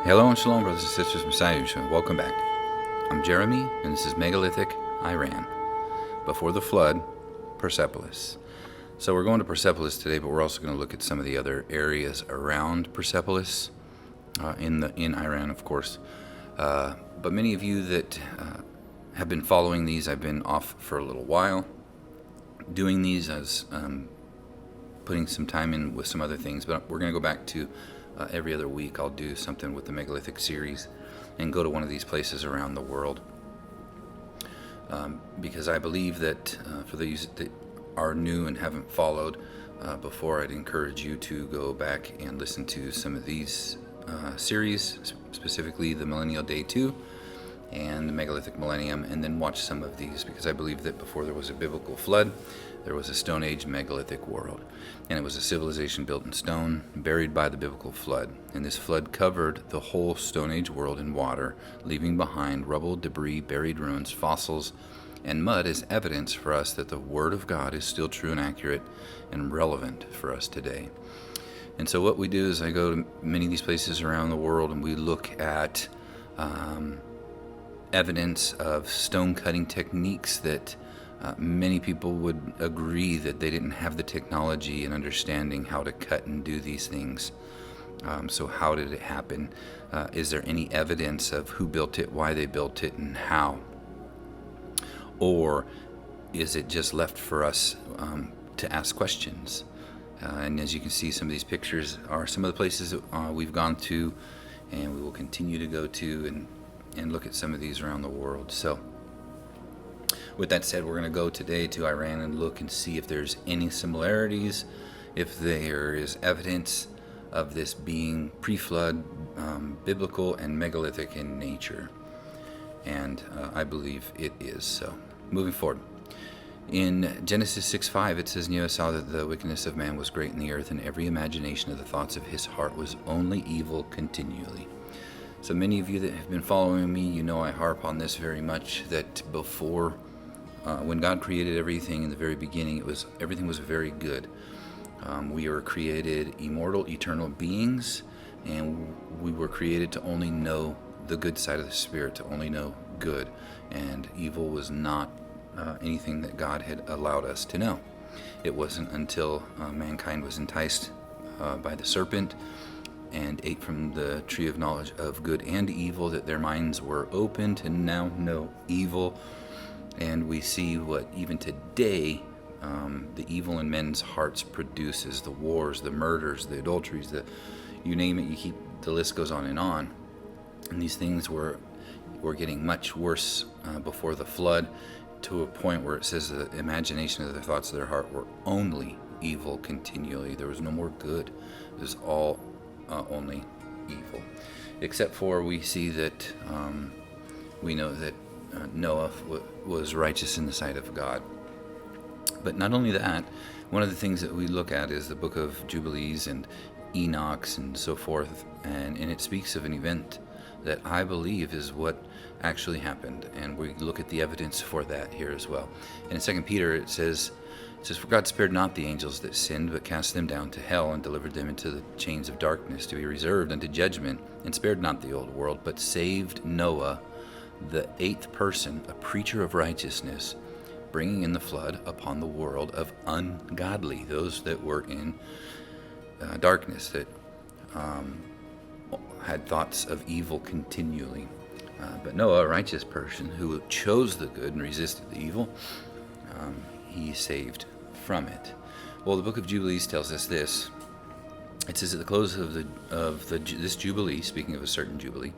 Hello and shalom, brothers and sisters, Messiah Yeshua. Welcome back. I'm Jeremy, and this is Megalithic Iran. Before the flood, Persepolis. So we're going to Persepolis today, but we're also going to look at some of the other areas around Persepolis, in Iran, of course. But many of you that have been following these, I've been off for a little while doing these as putting some time in with some other things, but we're going to go back to every other week. I'll do something with the Megalithic series and go to one of these places around the world, because I believe that for those that are new and haven't followed before, I'd encourage you to go back and listen to some of these series, specifically the Millennial Day 2 and the Megalithic Millennium, and then watch some of these, because I believe that before there was a biblical flood, there was a Stone Age megalithic world, and it was a civilization built in stone, buried by the biblical flood. And this flood covered the whole Stone Age world in water, leaving behind rubble, debris, buried ruins, fossils, and mud as evidence for us that the Word of God is still true and accurate and relevant for us today. And so what we do is I go to many of these places around the world, and we look at evidence of stone cutting techniques that many people would agree that they didn't have the technology and understanding how to cut and do these things. So how did it happen? Is there any evidence of who built it, why they built it, and how? Or is it just left for us to ask questions? And as you can see, some of these pictures are some of the places that we've gone to, and we will continue to go to and look at some of these around the world. So with that said, we're going to go today to Iran and look and see if there's any similarities, if there is evidence of this being pre-flood, biblical, and megalithic in nature. And I believe it is. So moving forward. In Genesis 6:5, it says, Noah saw that the wickedness of man was great in the earth, and every imagination of the thoughts of his heart was only evil continually. So many of you that have been following me, you know I harp on this very much, that before, when God created everything in the very beginning, everything was very good. We were created immortal, eternal beings, and we were created to only know the good side of the Spirit, to only know good, and evil was not anything that God had allowed us to know. It wasn't until mankind was enticed by the serpent and ate from the tree of knowledge of good and evil that their minds were open to now know evil. And we see what even today the evil in men's hearts produces: the wars, the murders, the adulteries, you name it, the list goes on. And these things were getting much worse before the flood, to a point where it says the imagination of the thoughts of their heart were only evil continually. There was no more good. It was all only evil, except for we see that we know that Noah was righteous in the sight of God. But not only that, one of the things that we look at is the book of Jubilees and Enochs and so forth, and it speaks of an event that I believe is what actually happened, and we look at the evidence for that here as well. And in 2 Peter it says, For God spared not the angels that sinned, but cast them down to hell, and delivered them into the chains of darkness, to be reserved unto judgment, and spared not the old world, but saved Noah, the eighth person, a preacher of righteousness, bringing in the flood upon the world of ungodly, those that were in darkness, that had thoughts of evil continually. But Noah, a righteous person who chose the good and resisted the evil, he saved from it. Well, the book of Jubilees tells us this. It says at the close of this Jubilee, speaking of a certain Jubilee,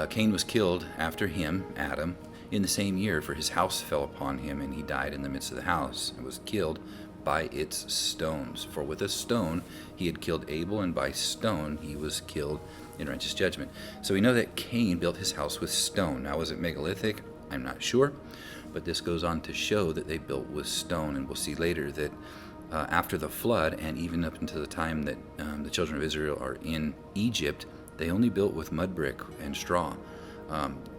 Cain was killed after him, Adam, in the same year, for his house fell upon him, and he died in the midst of the house, and was killed by its stones. For with a stone he had killed Abel, and by stone he was killed in righteous judgment. So we know that Cain built his house with stone. Now, was it megalithic? I'm not sure, but this goes on to show that they built with stone, and we'll see later that after the flood, and even up until the time that the children of Israel are in Egypt, they only built with mud brick and straw.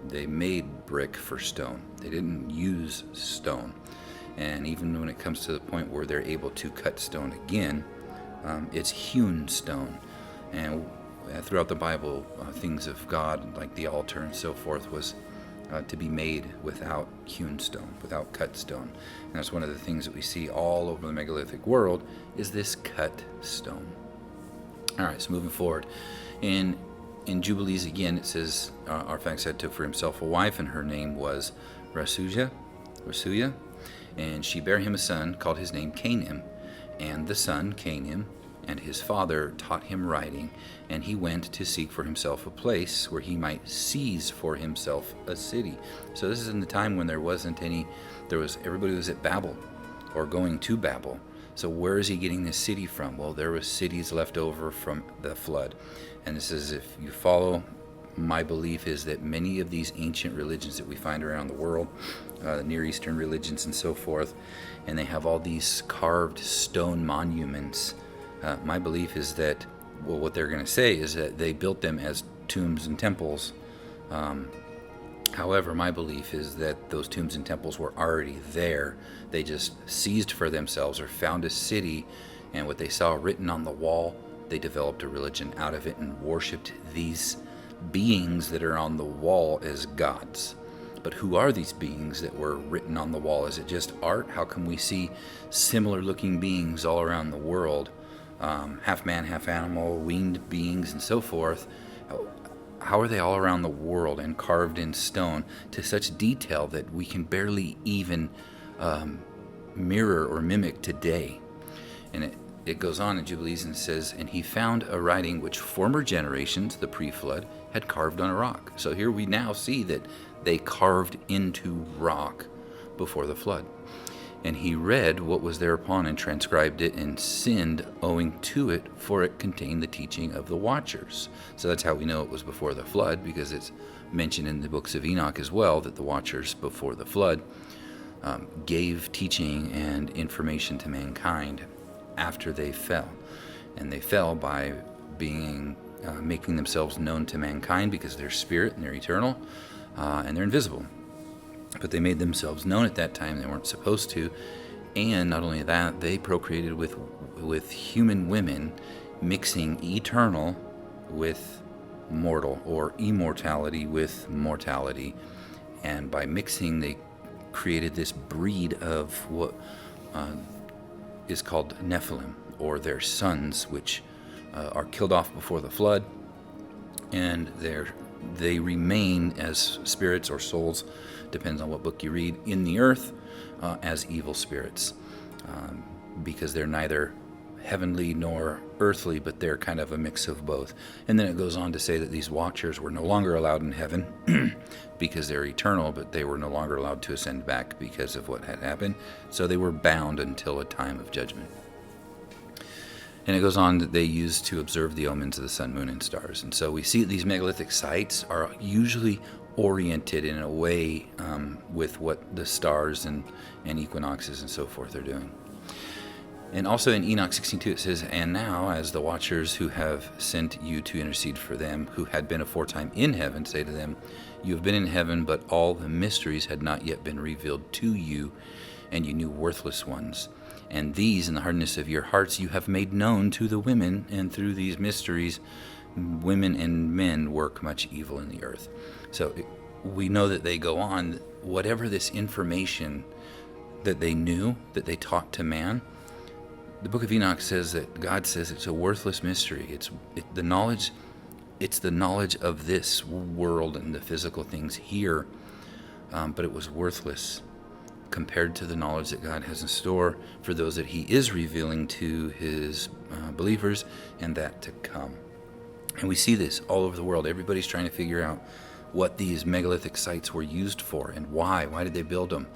They made brick for stone. They didn't use stone. And even when it comes to the point where they're able to cut stone again, it's hewn stone. And throughout the Bible, things of God, like the altar and so forth, was to be made without hewn stone, without cut stone. And that's one of the things that we see all over the megalithic world, is this cut stone. All right, so moving forward. In Jubilees, again, it says, Arphaxad took for himself a wife, and her name was Rasuya, and she bare him a son, called his name Canim. And the son, Canim, and his father taught him writing, and he went to seek for himself a place where he might seize for himself a city. So this is in the time when everybody was at Babel, or going to Babel. So where is he getting this city from? Well, there was cities left over from the flood. And this is, if you follow, my belief is that many of these ancient religions that we find around the world, Near Eastern religions and so forth, and they have all these carved stone monuments. My belief is that, well, what they're going to say is that they built them as tombs and temples. However, my belief is that those tombs and temples were already there. They just seized for themselves or found a city, and what they saw written on the wall, they developed a religion out of it and worshipped these beings that are on the wall as gods. But who are these beings that were written on the wall? Is it just art? How come we see similar looking beings all around the world? Half man, half animal, winged beings, and so forth. How are they all around the world and carved in stone to such detail that we can barely even mirror or mimic today? And it goes on in Jubilees and says, and he found a writing which former generations, the pre-flood, had carved on a rock. So here we now see that they carved into rock before the flood. And he read what was thereupon and transcribed it, and sinned owing to it, for it contained the teaching of the watchers. So that's how we know it was before the flood, because it's mentioned in the books of Enoch as well, that the watchers before the flood gave teaching and information to mankind after they fell. And they fell by making themselves known to mankind, because they're spirit and they're eternal and they're invisible. But they made themselves known at that time. They weren't supposed to. And not only that, they procreated with human women, mixing eternal with mortal, or immortality with mortality. And by mixing, they created this breed of what is called Nephilim, or their sons, which are killed off before the flood. And they remain as spirits or souls, depends on what book you read, in the earth as evil spirits, because they're neither heavenly nor earthly, but they're kind of a mix of both. And then it goes on to say that these watchers were no longer allowed in heaven because they're eternal, but they were no longer allowed to ascend back because of what had happened. So they were bound until a time of judgment. And it goes on that they used to observe the omens of the sun, moon, and stars. And so we see these megalithic sites are usually oriented in a way with what the stars and equinoxes and so forth are doing. And also in Enoch 16:2 it says, and now as the watchers who have sent you to intercede for them, who had been aforetime in heaven, say to them, you have been in heaven, but all the mysteries had not yet been revealed to you, and you knew worthless ones. And these, in the hardness of your hearts, you have made known to the women, and through these mysteries, women and men work much evil in the earth. So we know that they go on, whatever this information that they knew, that they taught to man, the book of Enoch says that God says it's a worthless mystery. It's the knowledge of this world and the physical things here, but it was worthless compared to the knowledge that God has in store for those that he is revealing to his believers, and that to come. And we see this all over the world. Everybody's trying to figure out what these megalithic sites were used for and why. Why did they build them?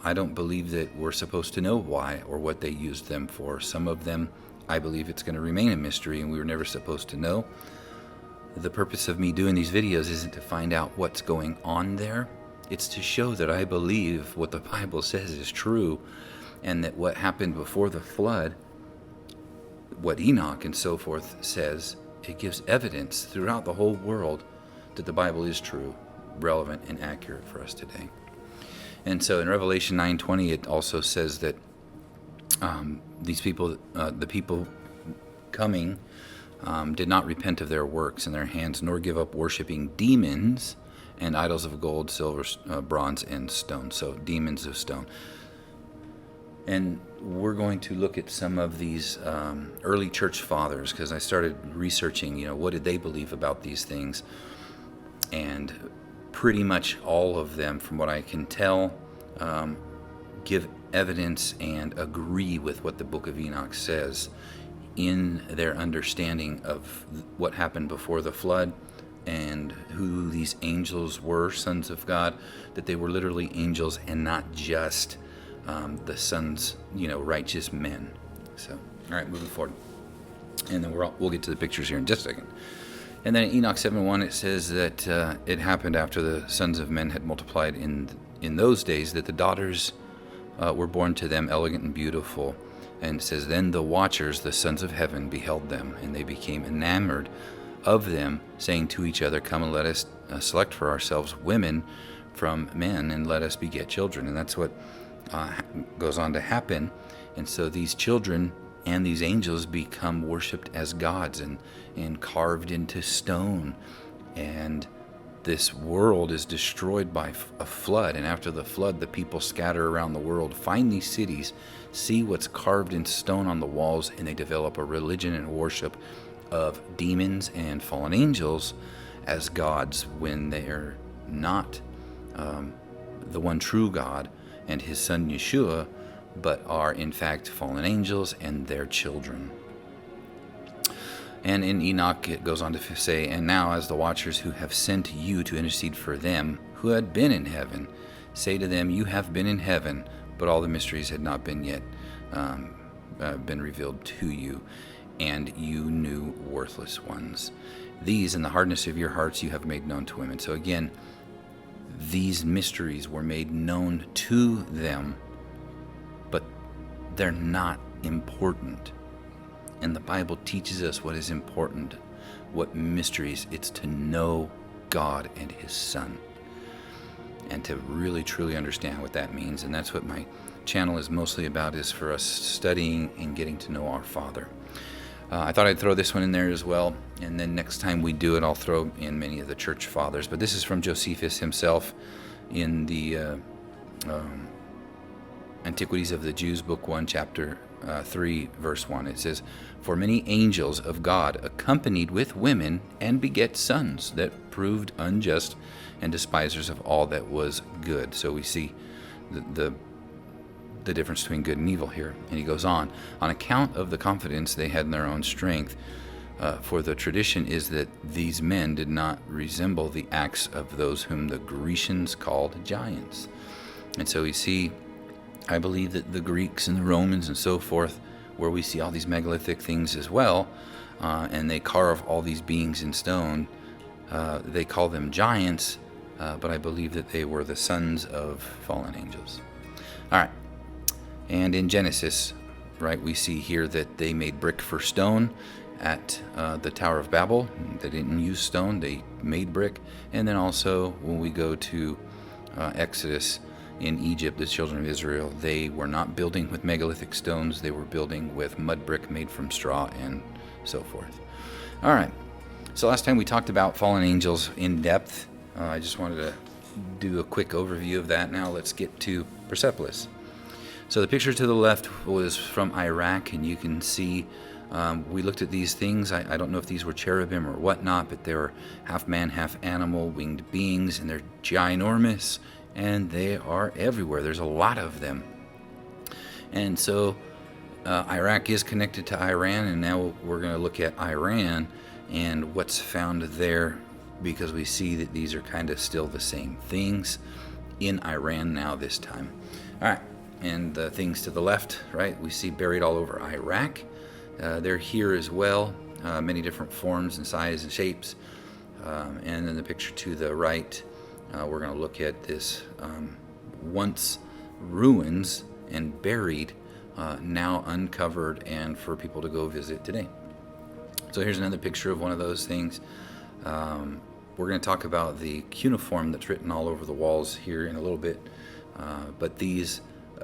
I don't believe that we're supposed to know why or what they used them for. Some of them, I believe it's going to remain a mystery, and we were never supposed to know. The purpose of me doing these videos isn't to find out what's going on there. It's to show that I believe what the Bible says is true, and that what happened before the flood, what Enoch and so forth says, it gives evidence throughout the whole world that the Bible is true, relevant, and accurate for us today. And so in Revelation 9:20, it also says that these people, the people coming did not repent of their works in their hands, nor give up worshiping demons and idols of gold, silver, bronze, and stone. So demons of stone. And we're going to look at some of these early church fathers, because I started researching, what did they believe about these things? And pretty much all of them, from what I can tell, give evidence and agree with what the book of Enoch says in their understanding of what happened before the flood and who these angels were, sons of God, that they were literally angels and not just the sons, righteous men. So, all right, moving forward. And then we'll get to the pictures here in just a second. And then in Enoch 7:1, it says that it happened after the sons of men had multiplied in those days, that the daughters were born to them elegant and beautiful. And it says, then the watchers, the sons of heaven, beheld them, and they became enamored of them, saying to each other, come and let us select for ourselves women from men, and let us beget children. And that's what goes on to happen. And so these children and these angels become worshipped as gods and carved into stone. And this world is destroyed by a flood. And after the flood, the people scatter around the world, find these cities, see what's carved in stone on the walls, and they develop a religion and worship of demons and fallen angels as gods, when they are not the one true God and his son Yeshua, but are in fact fallen angels and their children. And in Enoch it goes on to say, and now as the watchers who have sent you to intercede for them who had been in heaven, say to them, you have been in heaven, but all the mysteries had not been yet been revealed to you, and you knew worthless ones. These in the hardness of your hearts you have made known to women. So again, these mysteries were made known to them, but they're not important. And the Bible teaches us what is important, what mysteries. It's to know God and his Son, and to really truly understand what that means. And that's what my channel is mostly about, is for us studying and getting to know our Father. I thought I'd throw this one in there as well, and then next time we do it, I'll throw in many of the church fathers. But this is from Josephus himself in the Antiquities of the Jews, Book 1, Chapter 3, Verse 1. It says, for many angels of God accompanied with women and beget sons that proved unjust and despisers of all that was good. So we see the difference between good and evil here. And he goes on account of the confidence they had in their own strength, for the tradition is that these men did not resemble the acts of those whom the Grecians called giants. And so we see, I believe that the Greeks and the Romans and so forth, where we see all these megalithic things as well, and they carve all these beings in stone, they call them giants, but I believe that they were the sons of fallen angels. All right. And in Genesis, right, we see here that they made brick for stone at the Tower of Babel. They didn't use stone, they made brick. And then also when we go to Exodus, in Egypt, the children of Israel, they were not building with megalithic stones, they were building with mud brick made from straw and so forth. All right, so last time we talked about fallen angels in depth. I just wanted to do a quick overview of that. Now let's get to Persepolis. So the picture to the left was from Iraq, and you can see we looked at these things. I don't know if these were cherubim or whatnot, but they were half man, half animal, winged beings, and they're ginormous, and they are everywhere. There's a lot of them. And so Iraq is connected to Iran, and now we're going to look at Iran and what's found there, because we see that these are kind of still the same things in Iran now this time. All right, and the things to the left, right, we see buried all over Iraq. They're here as well, many different forms and sizes and shapes. And then the picture to the right, we're going to look at this once ruins and buried, now uncovered and for people to go visit today. So here's another picture of one of those things. We're going to talk about the cuneiform that's written all over the walls here in a little bit. But these,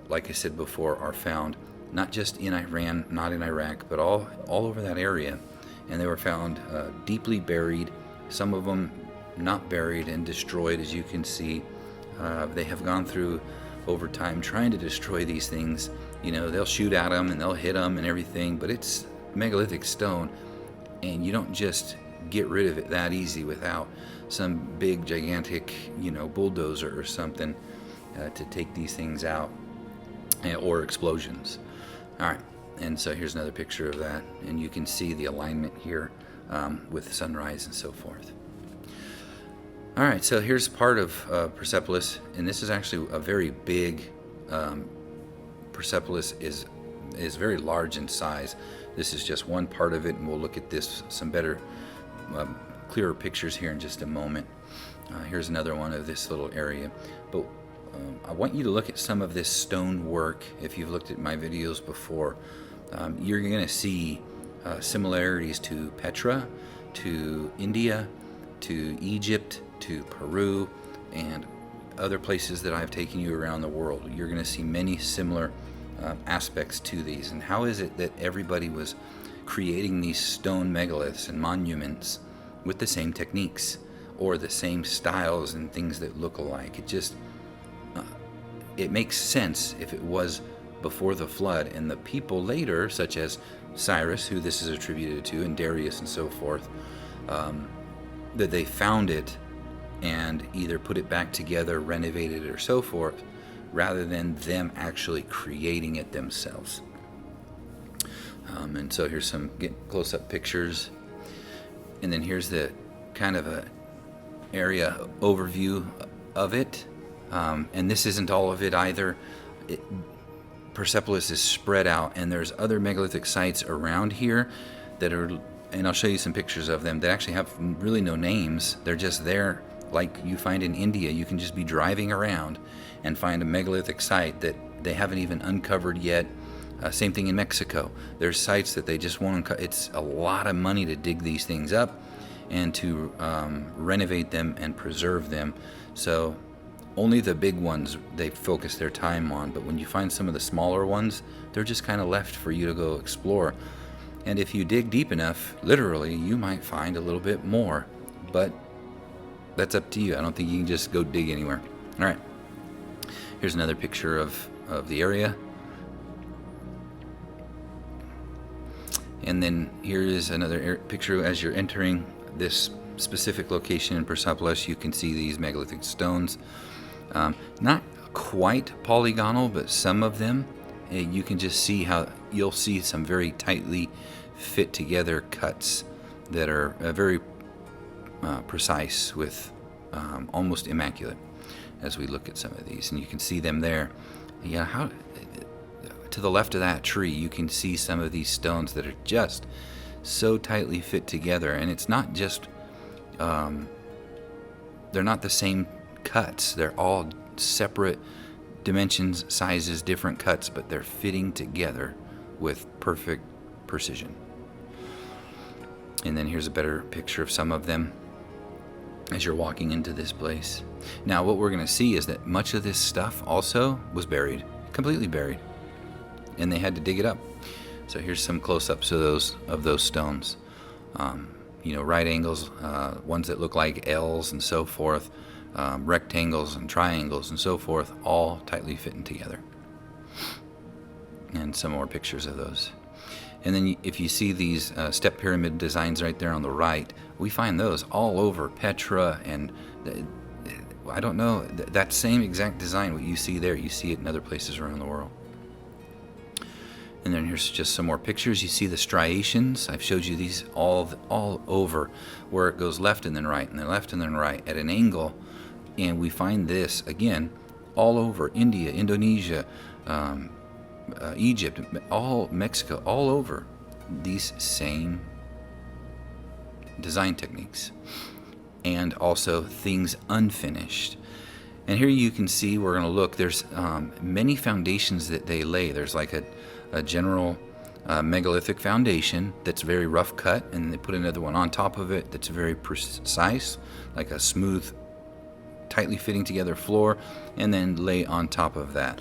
like I said before, are found not just in Iran, not in Iraq, but all over that area. and they were found deeply buried. Some of them not buried and destroyed, as you can see. They have gone through over time trying to destroy these things. You know, they'll shoot at them and they'll hit them and everything, but it's megalithic stone, and you don't just get rid of it that easy without some big gigantic, you know, bulldozer or something to take these things out, or explosions. All right, and so here's another picture of that, and you can see the alignment here with sunrise and so forth. All right, so here's part of Persepolis, and this is actually a very big. Persepolis is very large in size. This is just one part of it, and we'll look at this some better, clearer pictures here in just a moment. Here's another one of this little area, but I want you to look at some of this stone work. If you've looked at my videos before, you're going to see similarities to Petra, to India, to Egypt, to Peru, and other places that I've taken you around the world. You're going to see many similar aspects to these. And how is it that everybody was creating these stone megaliths and monuments with the same techniques or the same styles and things that look alike? It just it makes sense if it was before the flood, and the people later, such as Cyrus, who this is attributed to, and Darius and so forth, that they found it and either put it back together, renovated it, or so forth, rather than them actually creating it themselves. And so here's some close-up pictures, and then here's the kind of a area overview of it. And this isn't all of it either. Persepolis is spread out, and there's other megalithic sites around here that are, and I'll show you some pictures of them, that actually have really no names. They're just there, like you find in India. You can just be driving around and find a megalithic site that they haven't even uncovered yet. Same thing in Mexico. There's sites that they just won't uncover. It's a lot of money to dig these things up and to renovate them and preserve them. So only the big ones they focus their time on, but when you find some of the smaller ones, they're just kind of left for you to go explore. And if you dig deep enough, literally, you might find a little bit more, but that's up to you. I don't think you can just go dig anywhere. All right, here's another picture of the area. And then here is another picture as you're entering this specific location in Persepolis. You can see these megalithic stones. Not quite polygonal, but some of them, you can just see how you'll see some very tightly fit together cuts that are very precise, with almost immaculate, as we look at some of these. And you can see them there. Yeah, how to the left of that tree, you can see some of these stones that are just so tightly fit together. And it's not just, they're not the same cuts. They're all separate dimensions, sizes, different cuts, but they're fitting together with perfect precision. And then here's a better picture of some of them as you're walking into this place. Now what we're going to see is that much of this stuff also was buried, completely buried, and they had to dig it up. So here's some close-ups of those stones. You know, right angles, ones that look like L's and so forth, rectangles and triangles and so forth, all tightly fitting together. And some more pictures of those. And then if you see these step pyramid designs right there on the right, we find those all over Petra, and I don't know, that same exact design, what you see there, you see it in other places around the world. And then here's just some more pictures. You see the striations. I've showed you these all over, where it goes left and then right, and then left and then right at an angle. And we find this, again, all over India, Indonesia, Egypt, all Mexico, all over, these same design techniques. And also things unfinished. And here you can see, we're going to look, there's many foundations that they lay. There's like a general megalithic foundation that's very rough cut, and they put another one on top of it that's very precise, like a smooth, tightly fitting together floor, and then lay on top of that.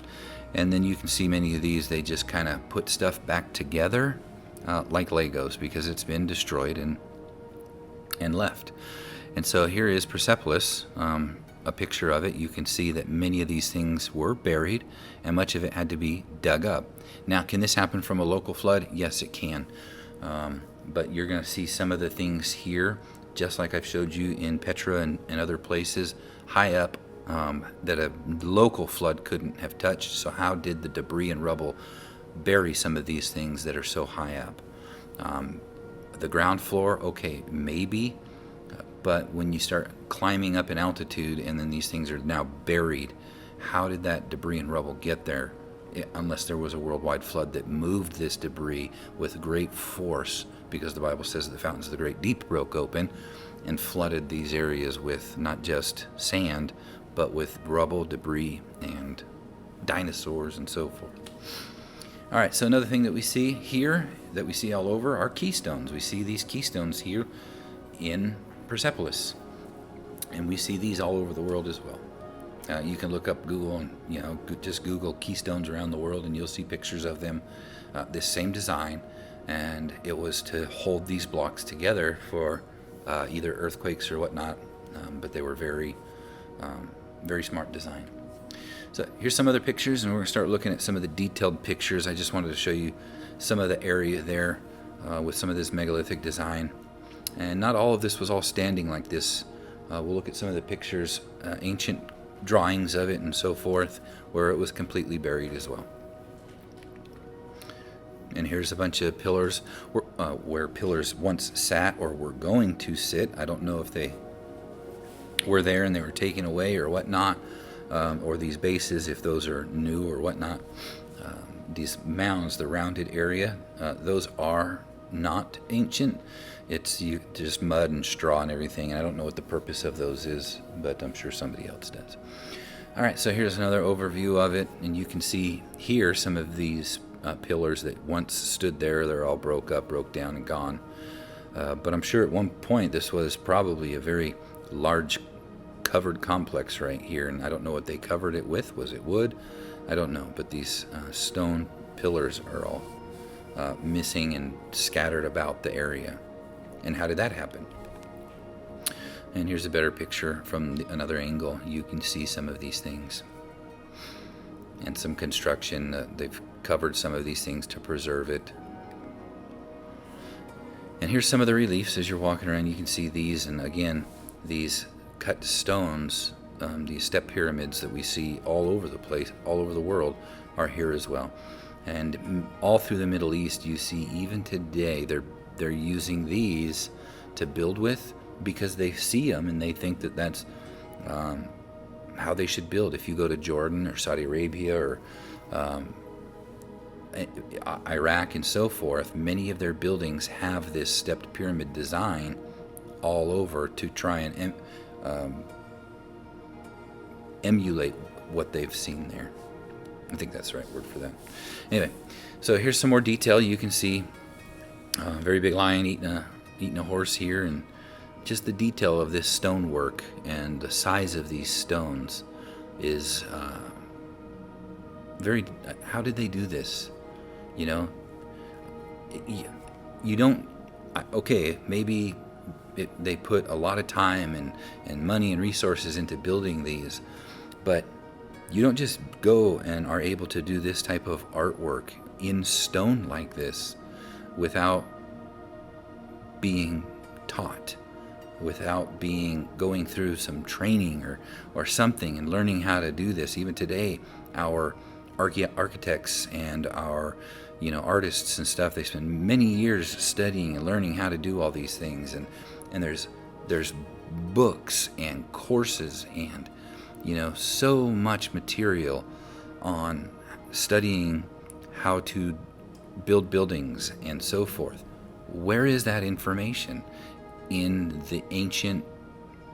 And then you can see many of these, they just kind of put stuff back together like Legos, because it's been destroyed and left. And so here is Persepolis, a picture of it. You can see that many of these things were buried, and much of it had to be dug up. Now, can this happen from a local flood? Yes, it can. But you're going to see some of the things here, just like I've showed you in Petra and other places, high up, that a local flood couldn't have touched. So how did the debris and rubble bury some of these things that are so high up? The ground floor, okay, maybe. But when you start climbing up in altitude and then these things are now buried, how did that debris and rubble get there? Unless there was a worldwide flood that moved this debris with great force, because the Bible says that the fountains of the great deep broke open and flooded these areas with not just sand, but with rubble, debris, and dinosaurs and so forth. All right, so another thing that we see here, that we see all over, are keystones. We see these keystones here in Persepolis, and we see these all over the world as well. You can look up Google and just Google keystones around the world, and you'll see pictures of them. This same design, and it was to hold these blocks together for either earthquakes or whatnot. But they were very, very smart design. So here's some other pictures, and we're going to start looking at some of the detailed pictures. I just wanted to show you some of the area there with some of this megalithic design. And not all of this was all standing like this. We'll look at some of the pictures, ancient drawings of it and so forth, where it was completely buried as well. And here's a bunch of pillars where pillars once sat or were going to sit. I don't know if they were there and they were taken away or whatnot, or these bases, if those are new or whatnot. These mounds, the rounded area, those are not ancient. It's just mud and straw and everything. And I don't know what the purpose of those is, but I'm sure somebody else does. All right, so here's another overview of it, and you can see here some of these pillars that once stood there. They're all broke down, and gone. But I'm sure at one point this was probably a very large covered complex right here, and I don't know what they covered it with. Was it wood? I don't know, but these stone pillars are all missing and scattered about the area. And how did that happen? And here's a better picture from another angle. You can see some of these things and some construction. They've covered some of these things to preserve it. And here's some of the reliefs as you're walking around. You can see these, and again, these cut stones, these step pyramids that we see all over the place, all over the world, are here as well. And all through the Middle East, you see even today they're using these to build with, because they see them and they think that that's how they should build. If you go to Jordan or Saudi Arabia or Iraq and so forth, many of their buildings have this stepped pyramid design all over to try and emulate what they've seen there. I think that's the right word for that. Anyway, so here's some more detail. You can see a very big lion eating a horse here, and just the detail of this stonework and the size of these stones is very. How did they do this? You know, you don't. Okay, maybe they put a lot of time and money and resources into building these, but you don't just go and are able to do this type of artwork in stone like this without being taught, without going through some training or something and learning how to do this. Even today, our architects and our artists and stuff, they spend many years studying and learning how to do all these things, and there's books and courses and so much material on studying how to build buildings and so forth. Where is that information in the ancient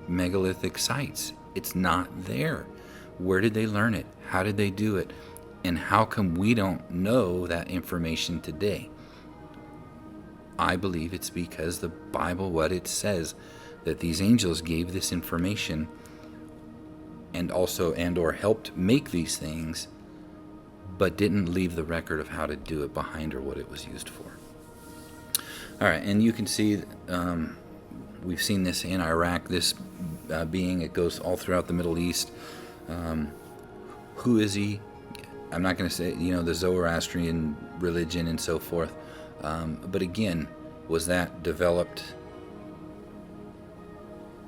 megalithic sites? It's not there. Where did they learn it? How did they do it? And how come we don't know that information today? I believe it's because the Bible, what it says, that these angels gave this information and or helped make these things, but didn't leave the record of how to do it behind or what it was used for. All right, and you can see we've seen this in Iraq. This being, it goes all throughout the Middle East. Who is he? I'm not going to say, the Zoroastrian religion and so forth. But again, was that developed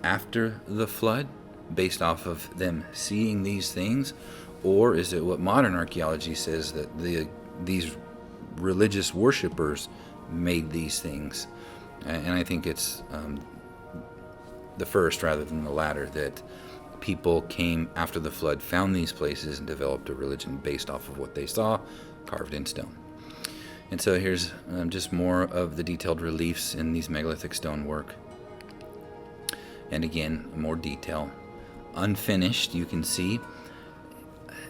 after the flood based off of them seeing these things? Or is it what modern archaeology says, that these religious worshippers made these things? And I think it's the first rather than the latter, that people came after the flood, found these places, and developed a religion based off of what they saw carved in stone. And so here's just more of the detailed reliefs in these megalithic stonework. And again, more detail. Unfinished, you can see.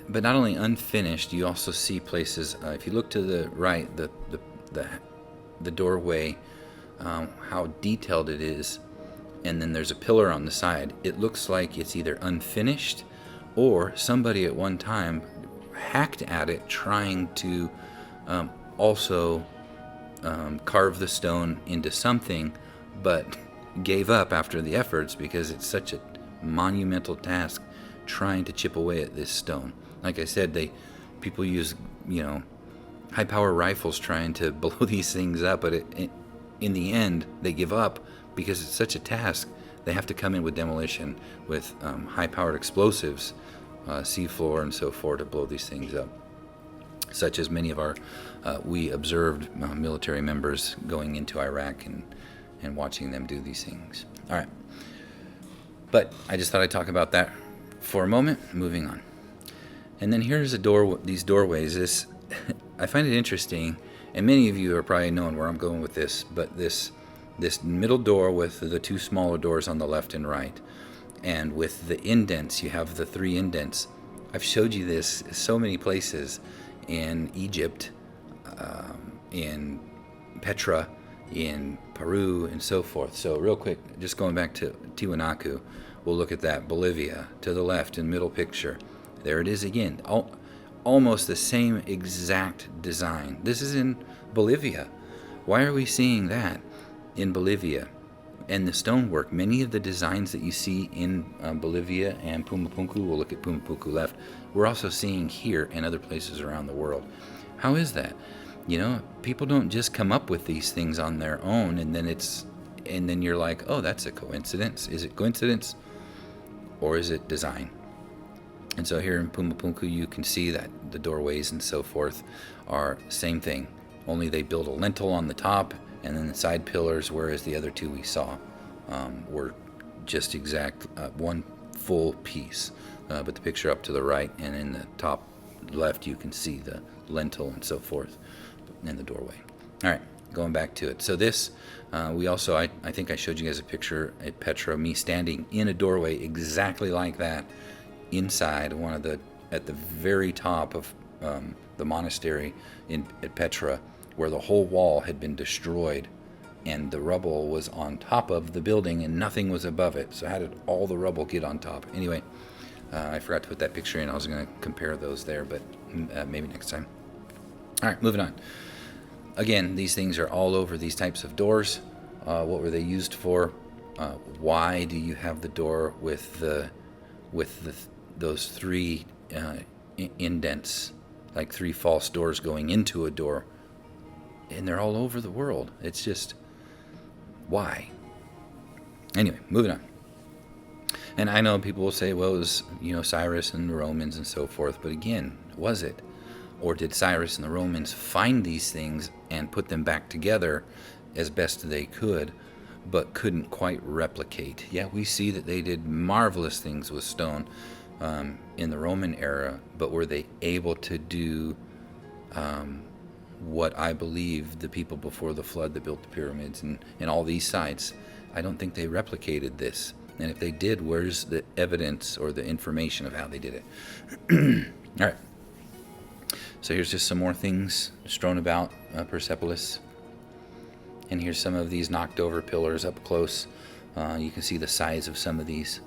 But not only unfinished, you also see places, if you look to the right, the doorway, how detailed it is. And then there's a pillar on the side. It looks like it's either unfinished or somebody at one time hacked at it trying to also carve the stone into something, but gave up after the efforts because it's such a monumental task trying to chip away at this stone. Like I said, people use high power rifles trying to blow these things up, but in the end they give up because it's such a task. They have to come in with demolition with high powered explosives, seafloor and so forth, to blow these things up, such as many of our we observed military members going into Iraq and watching them do these things. All right, but I just thought I'd talk about that for a moment. Moving on. And then here's these doorways. This I find it interesting, and many of you are probably knowing where I'm going with this, but this middle door with the two smaller doors on the left and right, and with the indents, you have the 3 indents. I've showed you this so many places in Egypt, in Petra, in Peru, and so forth. So real quick, just going back to Tiwanaku, we'll look at that. Bolivia, to the left in middle picture. There it is again. Almost the same exact design. This is in Bolivia. Why are we seeing that in Bolivia? And the stonework, many of the designs that you see in Bolivia and Pumapunku, we'll look at Pumapunku left, we're also seeing here and other places around the world. How is that? People don't just come up with these things on their own, and then you're like, oh, that's a coincidence. Is it coincidence or is it design? And so here in Pumapunku, you can see that the doorways and so forth are same thing, only they build a lintel on the top and then the side pillars, whereas the other 2 we saw were just exact one full piece. But the picture up to the right and in the top left, you can see the lintel and so forth in the doorway. All right, going back to it. So this, we also, I think I showed you guys a picture at Petra, me standing in a doorway exactly like that, inside at the very top of the monastery at Petra, where the whole wall had been destroyed and the rubble was on top of the building and nothing was above it. So how did all the rubble get on top? Anyway, I forgot to put that picture in. I was going to compare those there, but maybe next time. All right, moving on. Again, these things are all over these types of doors. What were they used for? Why do you have the door with those 3 indents, like 3 false doors going into a door? And they're all over the world. It's just, why? Anyway, moving on. And I know people will say, well, it was, Cyrus and the Romans and so forth. But again, was it? Or did Cyrus and the Romans find these things and put them back together as best they could, but couldn't quite replicate? Yeah, we see that they did marvelous things with stone in the Roman era, but were they able to do what I believe the people before the flood that built the pyramids and all these sites? I don't think they replicated this. And if they did, where's the evidence or the information of how they did it? All right. So here's just some more things strewn about Persepolis. And here's some of these knocked over pillars up close. You can see the size of some of these.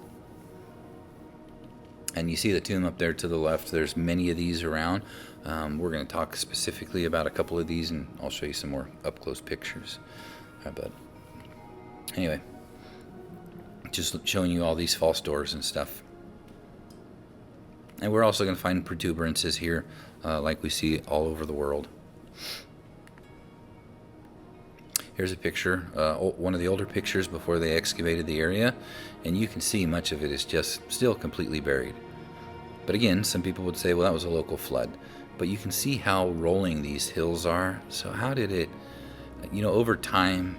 And you see the tomb up there to the left. There's many of these around. We're going to talk specifically about a couple of these, and I'll show you some more up-close pictures. But anyway, just showing you all these false doors and stuff. And we're also going to find protuberances here, like we see all over the world. Here's a picture, one of the older pictures before they excavated the area, and you can see much of it is just still completely buried. But again, some people would say, well, that was a local flood. But you can see how rolling these hills are. So how did it, over time,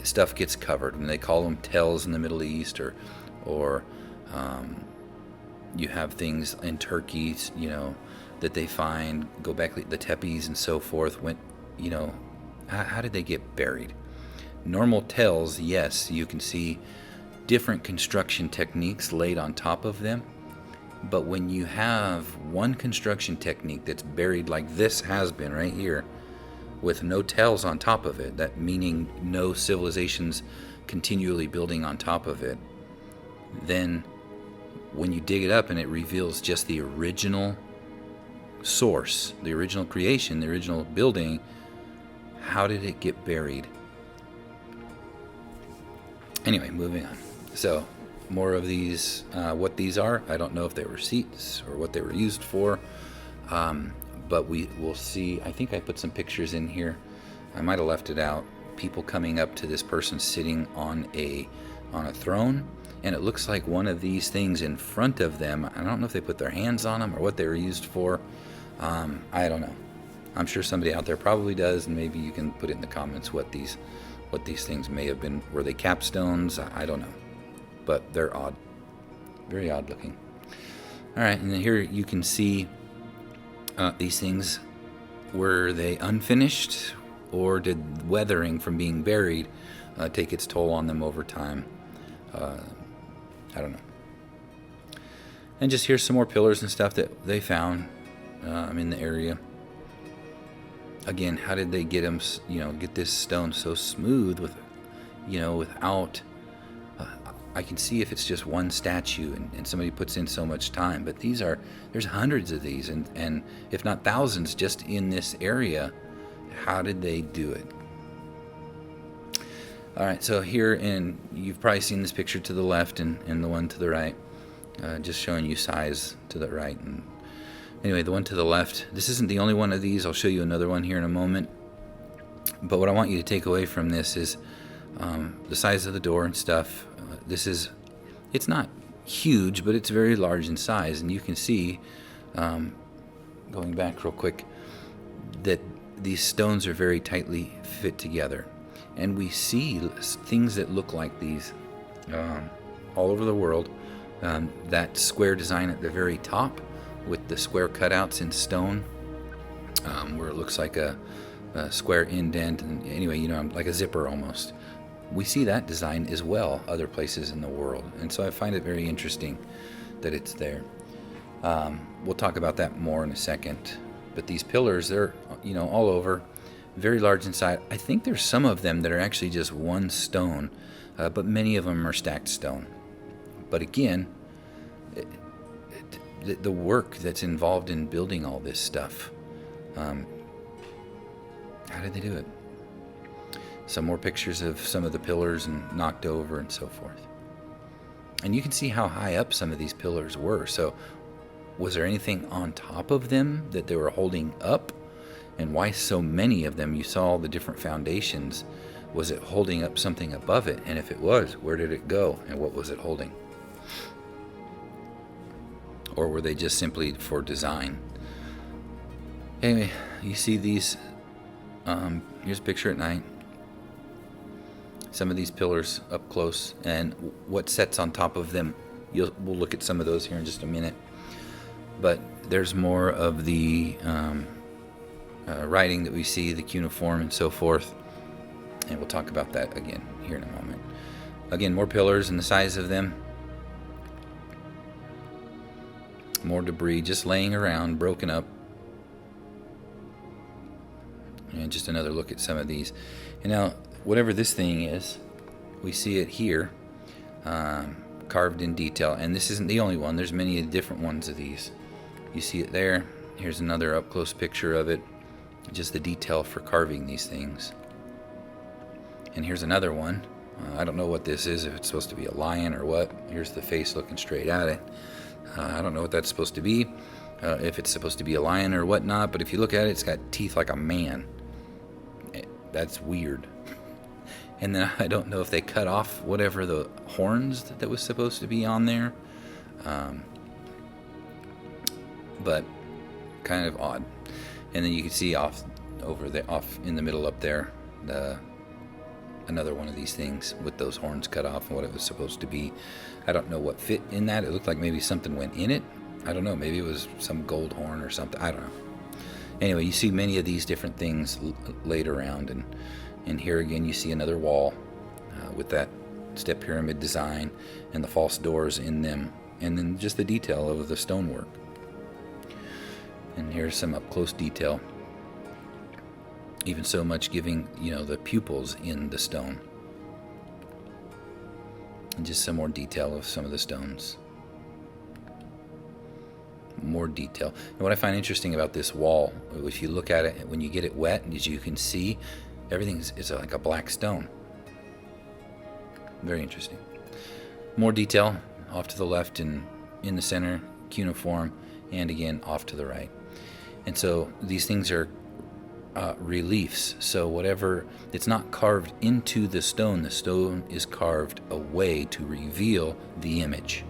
stuff gets covered, and they call them tells in the Middle East, or you have things in Turkey, that they find, go back, the tepes and so forth, how did they get buried? Normal tells, yes, you can see different construction techniques laid on top of them. But when you have one construction technique that's buried like this has been right here, with no tells on top of it, that meaning no civilizations continually building on top of it, then when you dig it up and it reveals just the original source, the original creation, the original building, how did it get buried? Anyway, moving on. So, more of these, what these are, I don't know if they were seats or what they were used for, but we will see. I think I put some pictures in here. I might have left it out. People coming up to this person sitting on a throne, and it looks like one of these things in front of them. I don't know if they put their hands on them or what they were used for. I don't know. I'm sure somebody out there probably does, and maybe you can put it in the comments what these things may have been. Were they capstones? I don't know, but they're odd, very odd looking. All right, and then here you can see these things. Were they unfinished, or did weathering from being buried take its toll on them over time? I don't know. And just here's some more pillars and stuff that they found in the area. Again, how did they get them, get this stone so smooth without, I can see if it's just one statue and somebody puts in so much time, but there's hundreds of these, and if not thousands just in this area. How did they do it? All right, so here, you've probably seen this picture to the left and the one to the right, just showing you size to the right. And anyway, the one to the left, this isn't the only one of these. I'll show you another one here in a moment. But what I want you to take away from this is the size of the door and stuff. It's not huge, but it's very large in size. And you can see, going back real quick, that these stones are very tightly fit together. And we see things that look like these all over the world. That square design at the very top with the square cutouts in stone, where it looks like a square indent, and anyway, like a zipper almost. We see that design as well other places in the world, and so I find it very interesting that it's there. We'll talk about that more in a second. But these pillars, they're all over, very large inside. I think there's some of them that are actually just one stone, but many of them are stacked stone. But again, the work that's involved in building all this stuff, how did they do it? Some more pictures of some of the pillars and knocked over and so forth. And you can see how high up some of these pillars were. So was there anything on top of them that they were holding up? And why so many of them? You saw all the different foundations. Was it holding up something above it? And if it was, where did it go? And what was it holding? Or were they just simply for design? Anyway, you see these, here's a picture at night. Some of these pillars up close, and what sets on top of them. We'll look at some of those here in just a minute. But there's more of the writing that we see, the cuneiform and so forth. And we'll talk about that again here in a moment. Again, more pillars and the size of them. More debris just laying around, broken up. And just another look at some of these. And now, whatever this thing is, we see it here, carved in detail. And this isn't the only one. There's many different ones of these. You see it there. Here's another up-close picture of it. Just the detail for carving these things. And here's another one. I don't know what this is, if it's supposed to be a lion or what. Here's the face looking straight at it. I don't know what that's supposed to be, if it's supposed to be a lion or whatnot, but if you look at it, it's got teeth like a man. That's weird. And then I don't know if they cut off whatever the horns that was supposed to be on there. But kind of odd. And then you can see off in the middle up there, another one of these things with those horns cut off and what it was supposed to be. I don't know what fit in that. It looked like maybe something went in it. I don't know. Maybe it was some gold horn or something. I don't know. Anyway, you see many of these different things laid around. And here again, you see another wall with that step pyramid design and the false doors in them. And then just the detail of the stonework. And here's some up-close detail. Even so much giving, the pupils in the stone. And just some more detail of some of the stones. More detail. And what I find interesting about this wall, if you look at it, when you get it wet, as you can see, it's like a black stone. Very interesting. More detail off to the left and in the center, cuneiform, and again off to the right. And so these things are reliefs. So whatever, it's not carved into the stone is carved away to reveal the image.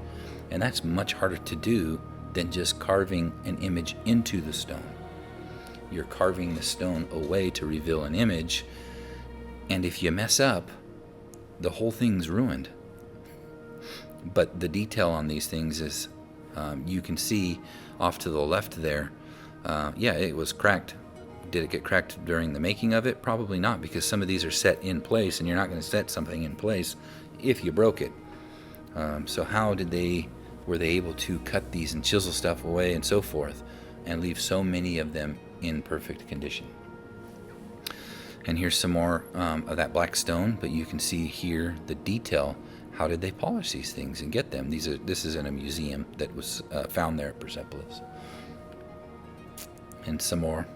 And that's much harder to do than just carving an image into the stone. You're carving the stone away to reveal an image, and if you mess up, the whole thing's ruined. But the detail on these things is, you can see off to the left there, it was cracked. Did it get cracked during the making of it? Probably not, because some of these are set in place, and you're not going to set something in place if you broke it. So how were they able to cut these and chisel stuff away and so forth, and leave so many of them in perfect condition? And here's some more of that black stone, but you can see here the detail. How did they polish these things and get them? This is in a museum that was found there at Persepolis. And some more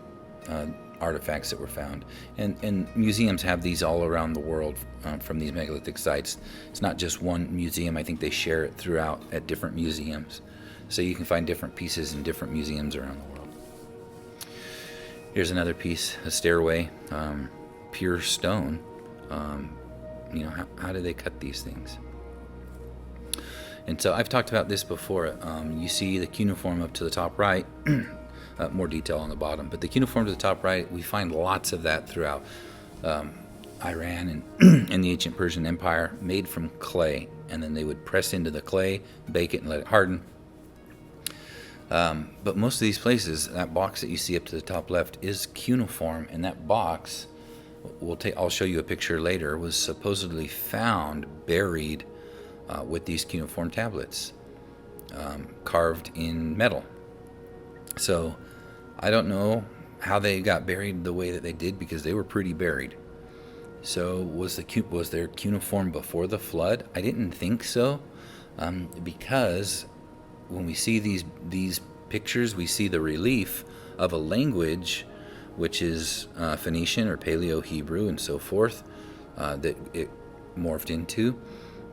artifacts that were found. And museums have these all around the world from these megalithic sites. It's not just one museum. I think they share it throughout at different museums. So you can find different pieces in different museums around the world. Here's another piece, a stairway, pure stone. How do they cut these things? And so I've talked about this before. You see the cuneiform up to the top right. More detail on the bottom, but the cuneiform to the top right, we find lots of that throughout Iran and the ancient Persian Empire, made from clay, and then they would press into the clay, bake it, and let it harden. But most of these places, that box that you see up to the top left is cuneiform, and that box, I'll show you a picture later, was supposedly found buried with these cuneiform tablets, carved in metal. So I don't know how they got buried the way that they did, because they were pretty buried. So was there cuneiform before the flood? I didn't think so, because when we see these pictures, we see the relief of a language which is Phoenician or Paleo-Hebrew and so forth, that it morphed into.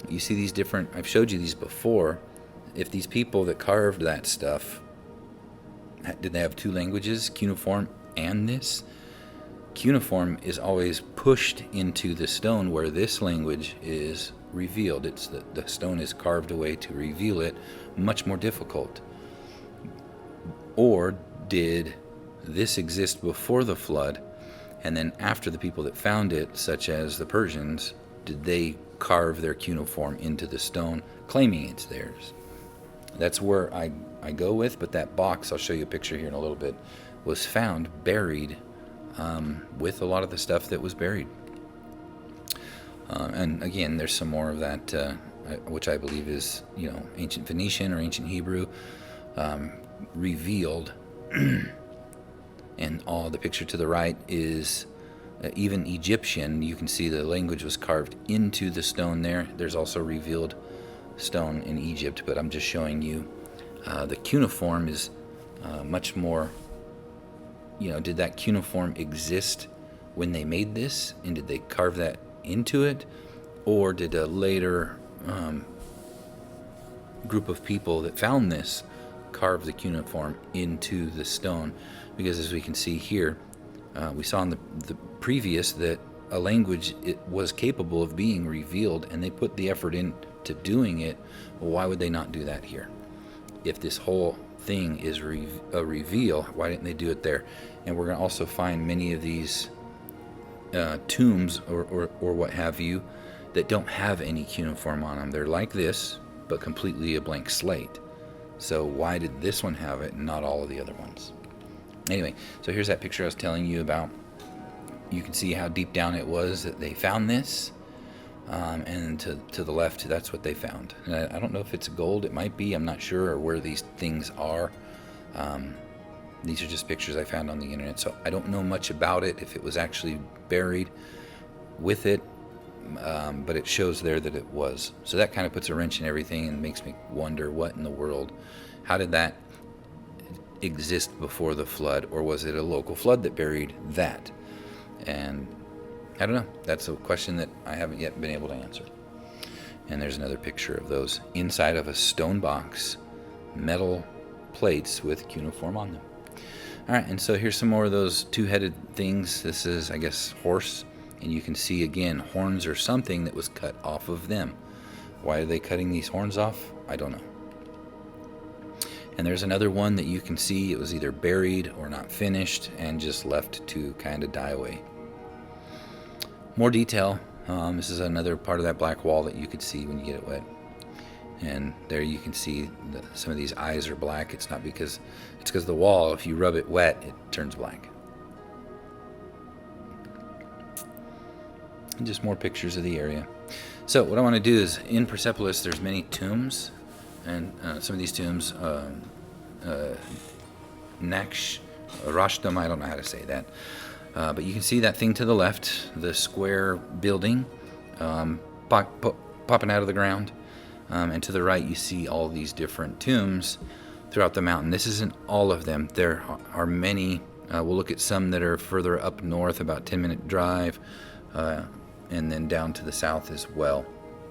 You see these different, I've showed you these before. If these people that carved that stuff, did they have two languages, cuneiform and this? Cuneiform is always pushed into the stone where this language is revealed. It's the stone is carved away to reveal it, much more difficult. Or did this exist before the flood, and then after the people that found it, such as the Persians, did they carve their cuneiform into the stone, claiming it's theirs? That's where I go with, but that box, I'll show you a picture here in a little bit, was found buried with a lot of the stuff that was buried. And again, there's some more of that, which I believe is, ancient Phoenician or ancient Hebrew, revealed. And all the picture to the right is even Egyptian. You can see the language was carved into the stone there. There's also revealed stone in Egypt, but I'm just showing you the cuneiform is much more, did that cuneiform exist when they made this, and did they carve that into it, or did a later group of people that found this carve the cuneiform into the stone? Because as we can see here, we saw in the previous that a language it was capable of being revealed, and they put the effort into doing it. Well, why would they not do that here? If this whole thing is a reveal, why didn't they do it there? And we're going to also find many of these tombs or what have you that don't have any cuneiform on them. They're like this, but completely a blank slate. So why did this one have it and not all of the other ones? Anyway, so here's that picture I was telling you about. You can see how deep down it was that they found this. And to the left, that's what they found. And I don't know if it's gold. It might be. I'm not sure, or where these things are. These are just pictures I found on the internet, so I don't know much about it, if it was actually buried with it. But it shows there that it was. So that kind of puts a wrench in everything and makes me wonder, what in the world? How did that exist before the flood? Or was it a local flood that buried that? And I don't know. That's a question that I haven't yet been able to answer. And there's another picture of those inside of a stone box, metal plates with cuneiform on them. All right, and so here's some more of those two-headed things. This is, I guess, horse. And you can see, again, horns or something that was cut off of them. Why are they cutting these horns off? I don't know. And there's another one that you can see. It was either buried or not finished and just left to kind of die away. More detail. This is another part of that black wall that you could see when you get it wet. And there you can see that some of these eyes are black. It's not because, it's because the wall, if you rub it wet, it turns black. And just more pictures of the area. So what I want to do is, in Persepolis, there's many tombs. And some of these tombs, Naksh, Rashtam, I don't know how to say that. But you can see that thing to the left, the square building popping out of the ground. And to the right, you see all these different tombs throughout the mountain. This isn't all of them. There are many. We'll look at some that are further up north, about 10-minute drive, and then down to the south as well.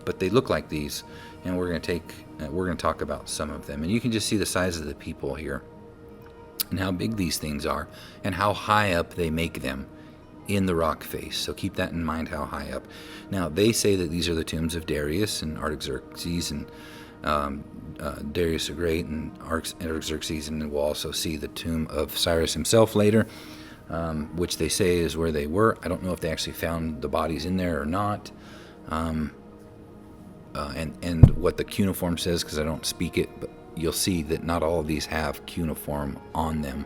But they look like these, and we're going to talk about some of them. And you can just see the size of the people here, and how big these things are, and how high up they make them in the rock face. So keep that in mind, how high up. Now, they say that these are the tombs of Darius and Artaxerxes and Darius the Great and Artaxerxes, and we'll also see the tomb of Cyrus himself later, which they say is where they were. I don't know if they actually found the bodies in there or not, and what the cuneiform says, because I don't speak it, but you'll see that not all of these have cuneiform on them.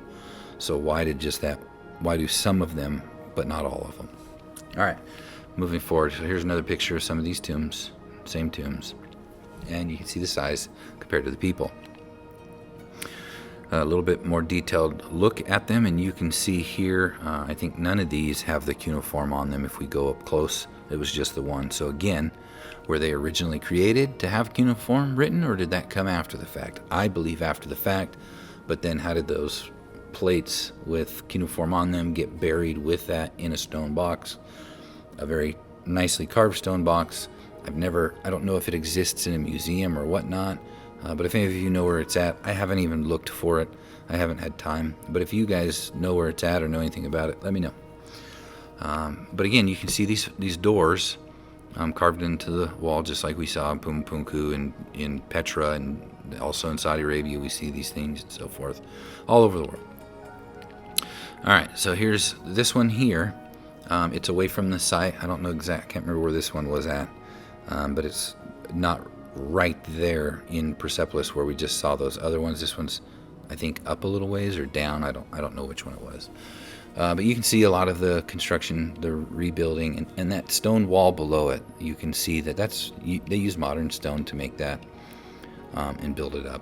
So why do some of them but not all of them? All right, moving forward. So here's another picture of some of these tombs, same tombs, and you can see the size compared to the people. A little bit more detailed look at them, and you can see here, I think none of these have the cuneiform on them. If we go up close, it was just the one. So again, were they originally created to have cuneiform written, or did that come after the fact? I believe after the fact, but then how did those plates with cuneiform on them get buried with that in a stone box? A very nicely carved stone box. I don't know if it exists in a museum or whatnot, but if any of you know where it's at, I haven't even looked for it. I haven't had time, but if you guys know where it's at or know anything about it, let me know. But again, you can see these doors carved into the wall, just like we saw in Pumpumku and in Petra, and also in Saudi Arabia. We see these things and so forth all over the world. All right, so here's this one here. It's away from the site. I don't know can't remember where this one was at, but it's not right there in Persepolis where we just saw those other ones. This one's, I think, up a little ways or down. I don't know which one it was. But you can see a lot of the construction, the rebuilding, and that stone wall below it. You can see that they use modern stone to make that and build it up.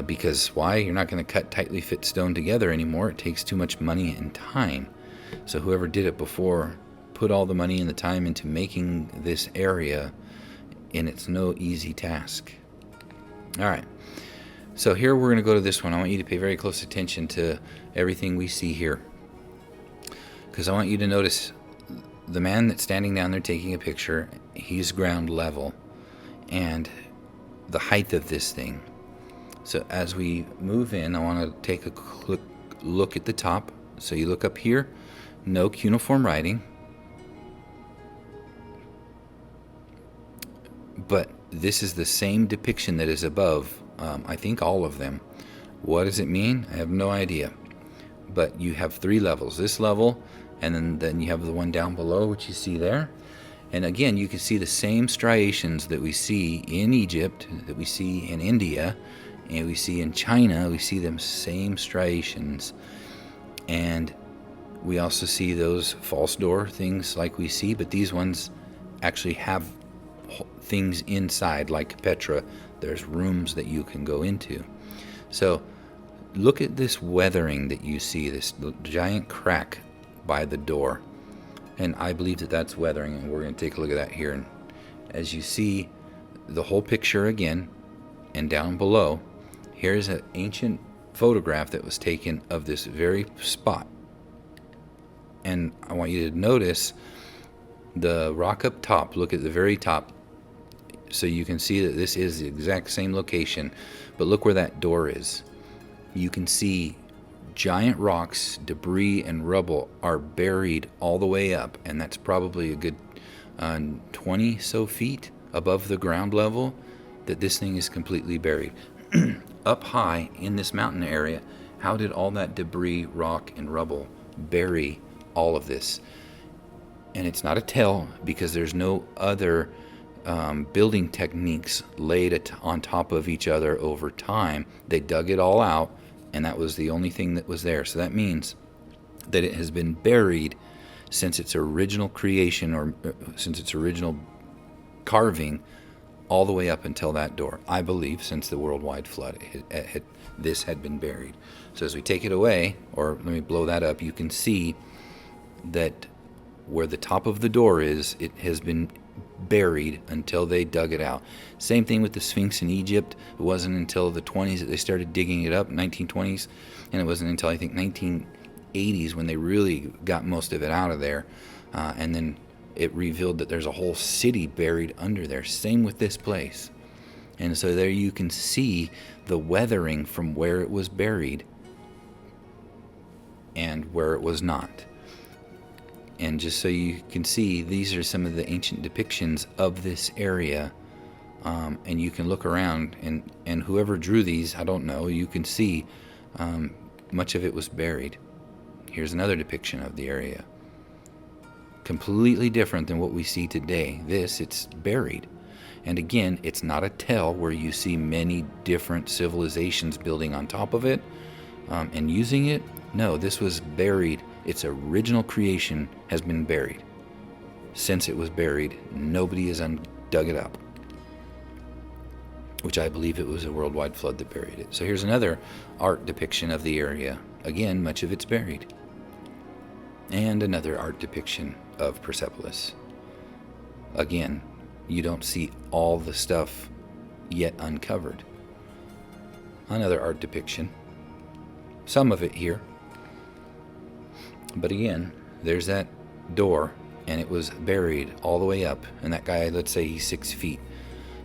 Because why? You're not going to cut tightly fit stone together anymore. It takes too much money and time. So whoever did it before put all the money and the time into making this area, and it's no easy task. All right. So here we're going to go to this one. I want you to pay very close attention to everything we see here, because I want you to notice the man that's standing down there taking a picture, he's ground level, and the height of this thing. So as we move in, I want to take a quick look at the top. So you look up here, no cuneiform writing, but this is the same depiction that is above. I think all of them. What does it mean? I have no idea. But you have 3 levels. This level, and then you have the one down below, which you see there. And again, you can see the same striations that we see in Egypt, that we see in India, and we see in China. We see them same striations. And we also see those false door things like we see, but these ones actually have things inside, like Petra. There's rooms that you can go into. So look at this weathering that you see, this giant crack by the door. And I believe that that's weathering, and we're going to take a look at that here. And as you see the whole picture again, and down below, here's an ancient photograph that was taken of this very spot. And I want you to notice the rock up top. Look at the very top, so you can see that this is the exact same location. But look where that door is. You can see giant rocks, debris, and rubble are buried all the way up, and that's probably a good 20 so feet above the ground level that this thing is completely buried. Up high in this mountain area, how did all that debris, rock, and rubble bury all of this? And it's not a tell, because there's no other building techniques laid on top of each other over time. They dug it all out, and that was the only thing that was there. So that means that it has been buried since its original creation, or since its original carving, all the way up until that door. I believe since the worldwide flood, this had been buried. So as we take it away, or let me blow that up, you can see that where the top of the door is, it has been buried until they dug it out. Same thing with the Sphinx in Egypt. It wasn't until the 20s that they started digging it up, 1920s, and it wasn't until I think 1980s when they really got most of it out of there, and then it revealed that there's a whole city buried under there. Same with this place. And so there you can see the weathering from where it was buried and where it was not. And just so you can see, these are some of the ancient depictions of this area. And you can look around, and whoever drew these, I don't know, you can see much of it was buried. Here's another depiction of the area. Completely different than what we see today. This, it's buried. And again, it's not a tell where you see many different civilizations building on top of it and using it. No, this was buried. Its original creation has been buried. Since it was buried, nobody has dug it up, which I believe it was a worldwide flood that buried it. So here's another art depiction of the area. Again, much of it's buried. And another art depiction of Persepolis. Again, you don't see all the stuff yet uncovered. Another art depiction. Some of it here. But again, there's that door, and it was buried all the way up. And that guy, let's say he's 6 feet.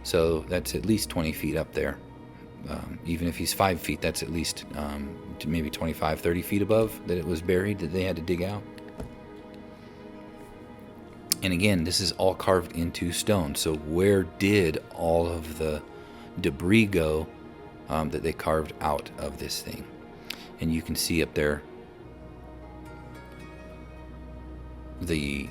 So that's at least 20 feet up there. Even if he's 5 feet, that's at least maybe 25, 30 feet above that it was buried, that they had to dig out. And again, this is all carved into stone. So where did all of the debris go that they carved out of this thing? And you can see up there the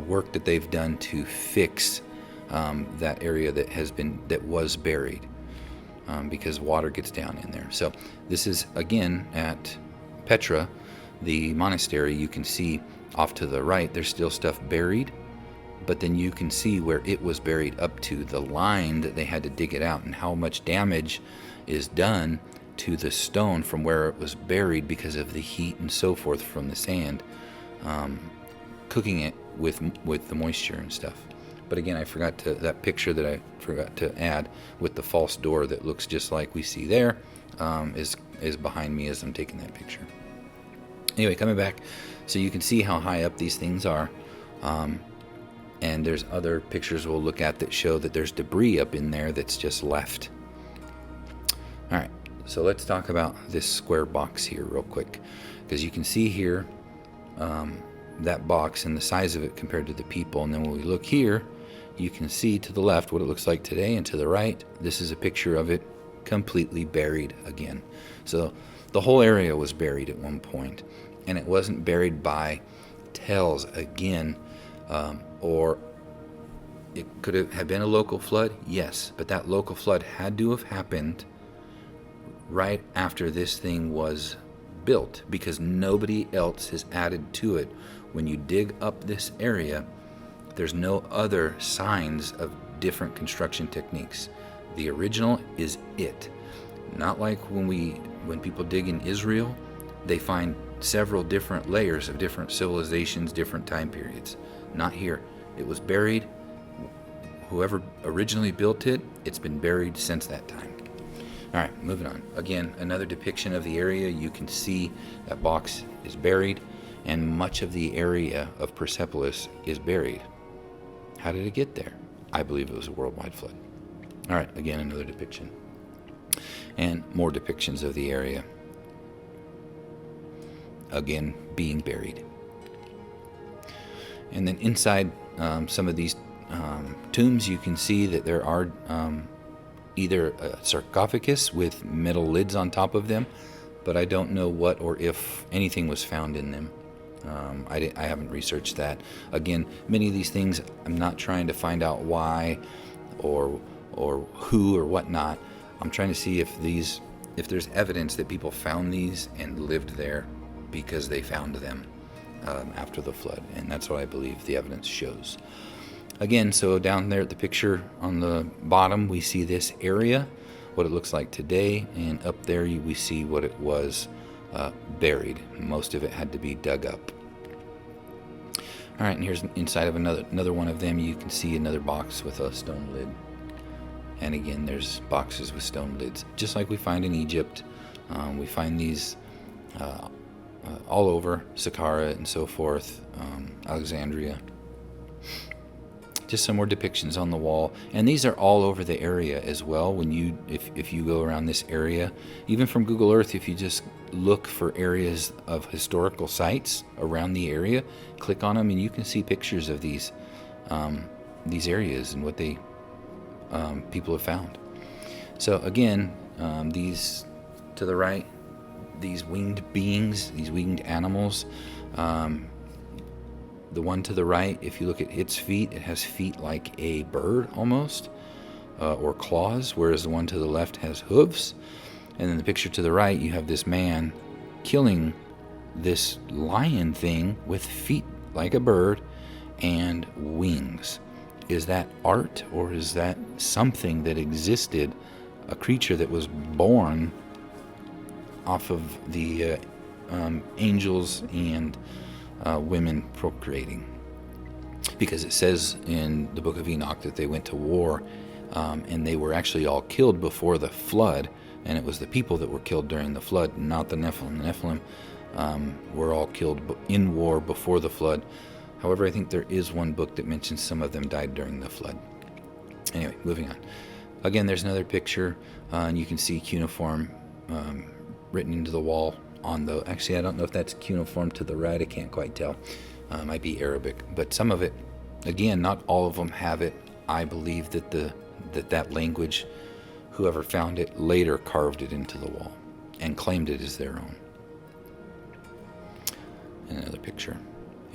work that they've done to fix that area that was buried, because water gets down in there. So this is again at Petra, the monastery. You can see off to the right there's still stuff buried, but then you can see where it was buried up to the line that they had to dig it out, and how much damage is done to the stone from where it was buried because of the heat and so forth from the sand, cooking it with the moisture and stuff. But again, that picture that I forgot to add with the false door that looks just like we see there is behind me as I'm taking that picture. Anyway, coming back, so you can see how high up these things are. And there's other pictures we'll look at that show that there's debris up in there that's just left. All right, so let's talk about this square box here real quick, because you can see here that box and the size of it compared to the people. And then when we look here, you can see to the left what it looks like today, and to the right, this is a picture of it completely buried again. So the whole area was buried at one point, and it wasn't buried by tells again, or it could have been a local flood, yes, but that local flood had to have happened right after this thing was built, because nobody else has added to it. When you dig up this area, there's no other signs of different construction techniques. The original is it. Not like when people dig in Israel, they find several different layers of different civilizations, different time periods. Not here. It was buried. Whoever originally built it, it's been buried since that time. All right, moving on. Again, another depiction of the area. You can see that box is buried, and much of the area of Persepolis is buried. How did it get there? I believe it was a worldwide flood. All right, again, another depiction. And more depictions of the area. Again, being buried. And then inside some of these tombs, you can see that there are either a sarcophagus with metal lids on top of them, but I don't know what or if anything was found in them. I haven't researched that. Again, many of these things, I'm not trying to find out why or who or whatnot. I'm trying to see if there's evidence that people found these and lived there because they found them after the flood, and that's what I believe the evidence shows. Again, so down there at the picture on the bottom, we see this area, what it looks like today, and up there we see what it was buried. Most of it had to be dug up. All right, and here's inside of another one of them. You can see another box with a stone lid. And again, there's boxes with stone lids, just like we find in Egypt. We find these all over Saqqara and so forth, Alexandria. Just some more depictions on the wall, and these are all over the area as well. If you go around this area, even from Google Earth, if you just look for areas of historical sites around the area, click on them, and you can see pictures of these areas and what they people have found. So again, these to the right, these winged beings, these winged animals. The one to the right, if you look at its feet, it has feet like a bird almost, or claws, whereas the one to the left has hooves. And then the picture to the right, you have this man killing this lion thing with feet like a bird and wings. Is that art, or is that something that existed, a creature that was born off of the angels and women procreating? Because it says in the book of Enoch that they went to war, and they were actually all killed before the flood, and it was the people that were killed during the flood, not the Nephilim. The Nephilim were all killed in war before the flood. However, I think there is one book that mentions some of them died during the flood. Anyway, moving on. Again, there's another picture, and you can see cuneiform written into the wall on the... Actually, I don't know if that's cuneiform to the right. I can't quite tell. Might be Arabic. But some of it, again, not all of them have it. I believe that that language, whoever found it, later carved it into the wall and claimed it as their own. Another picture.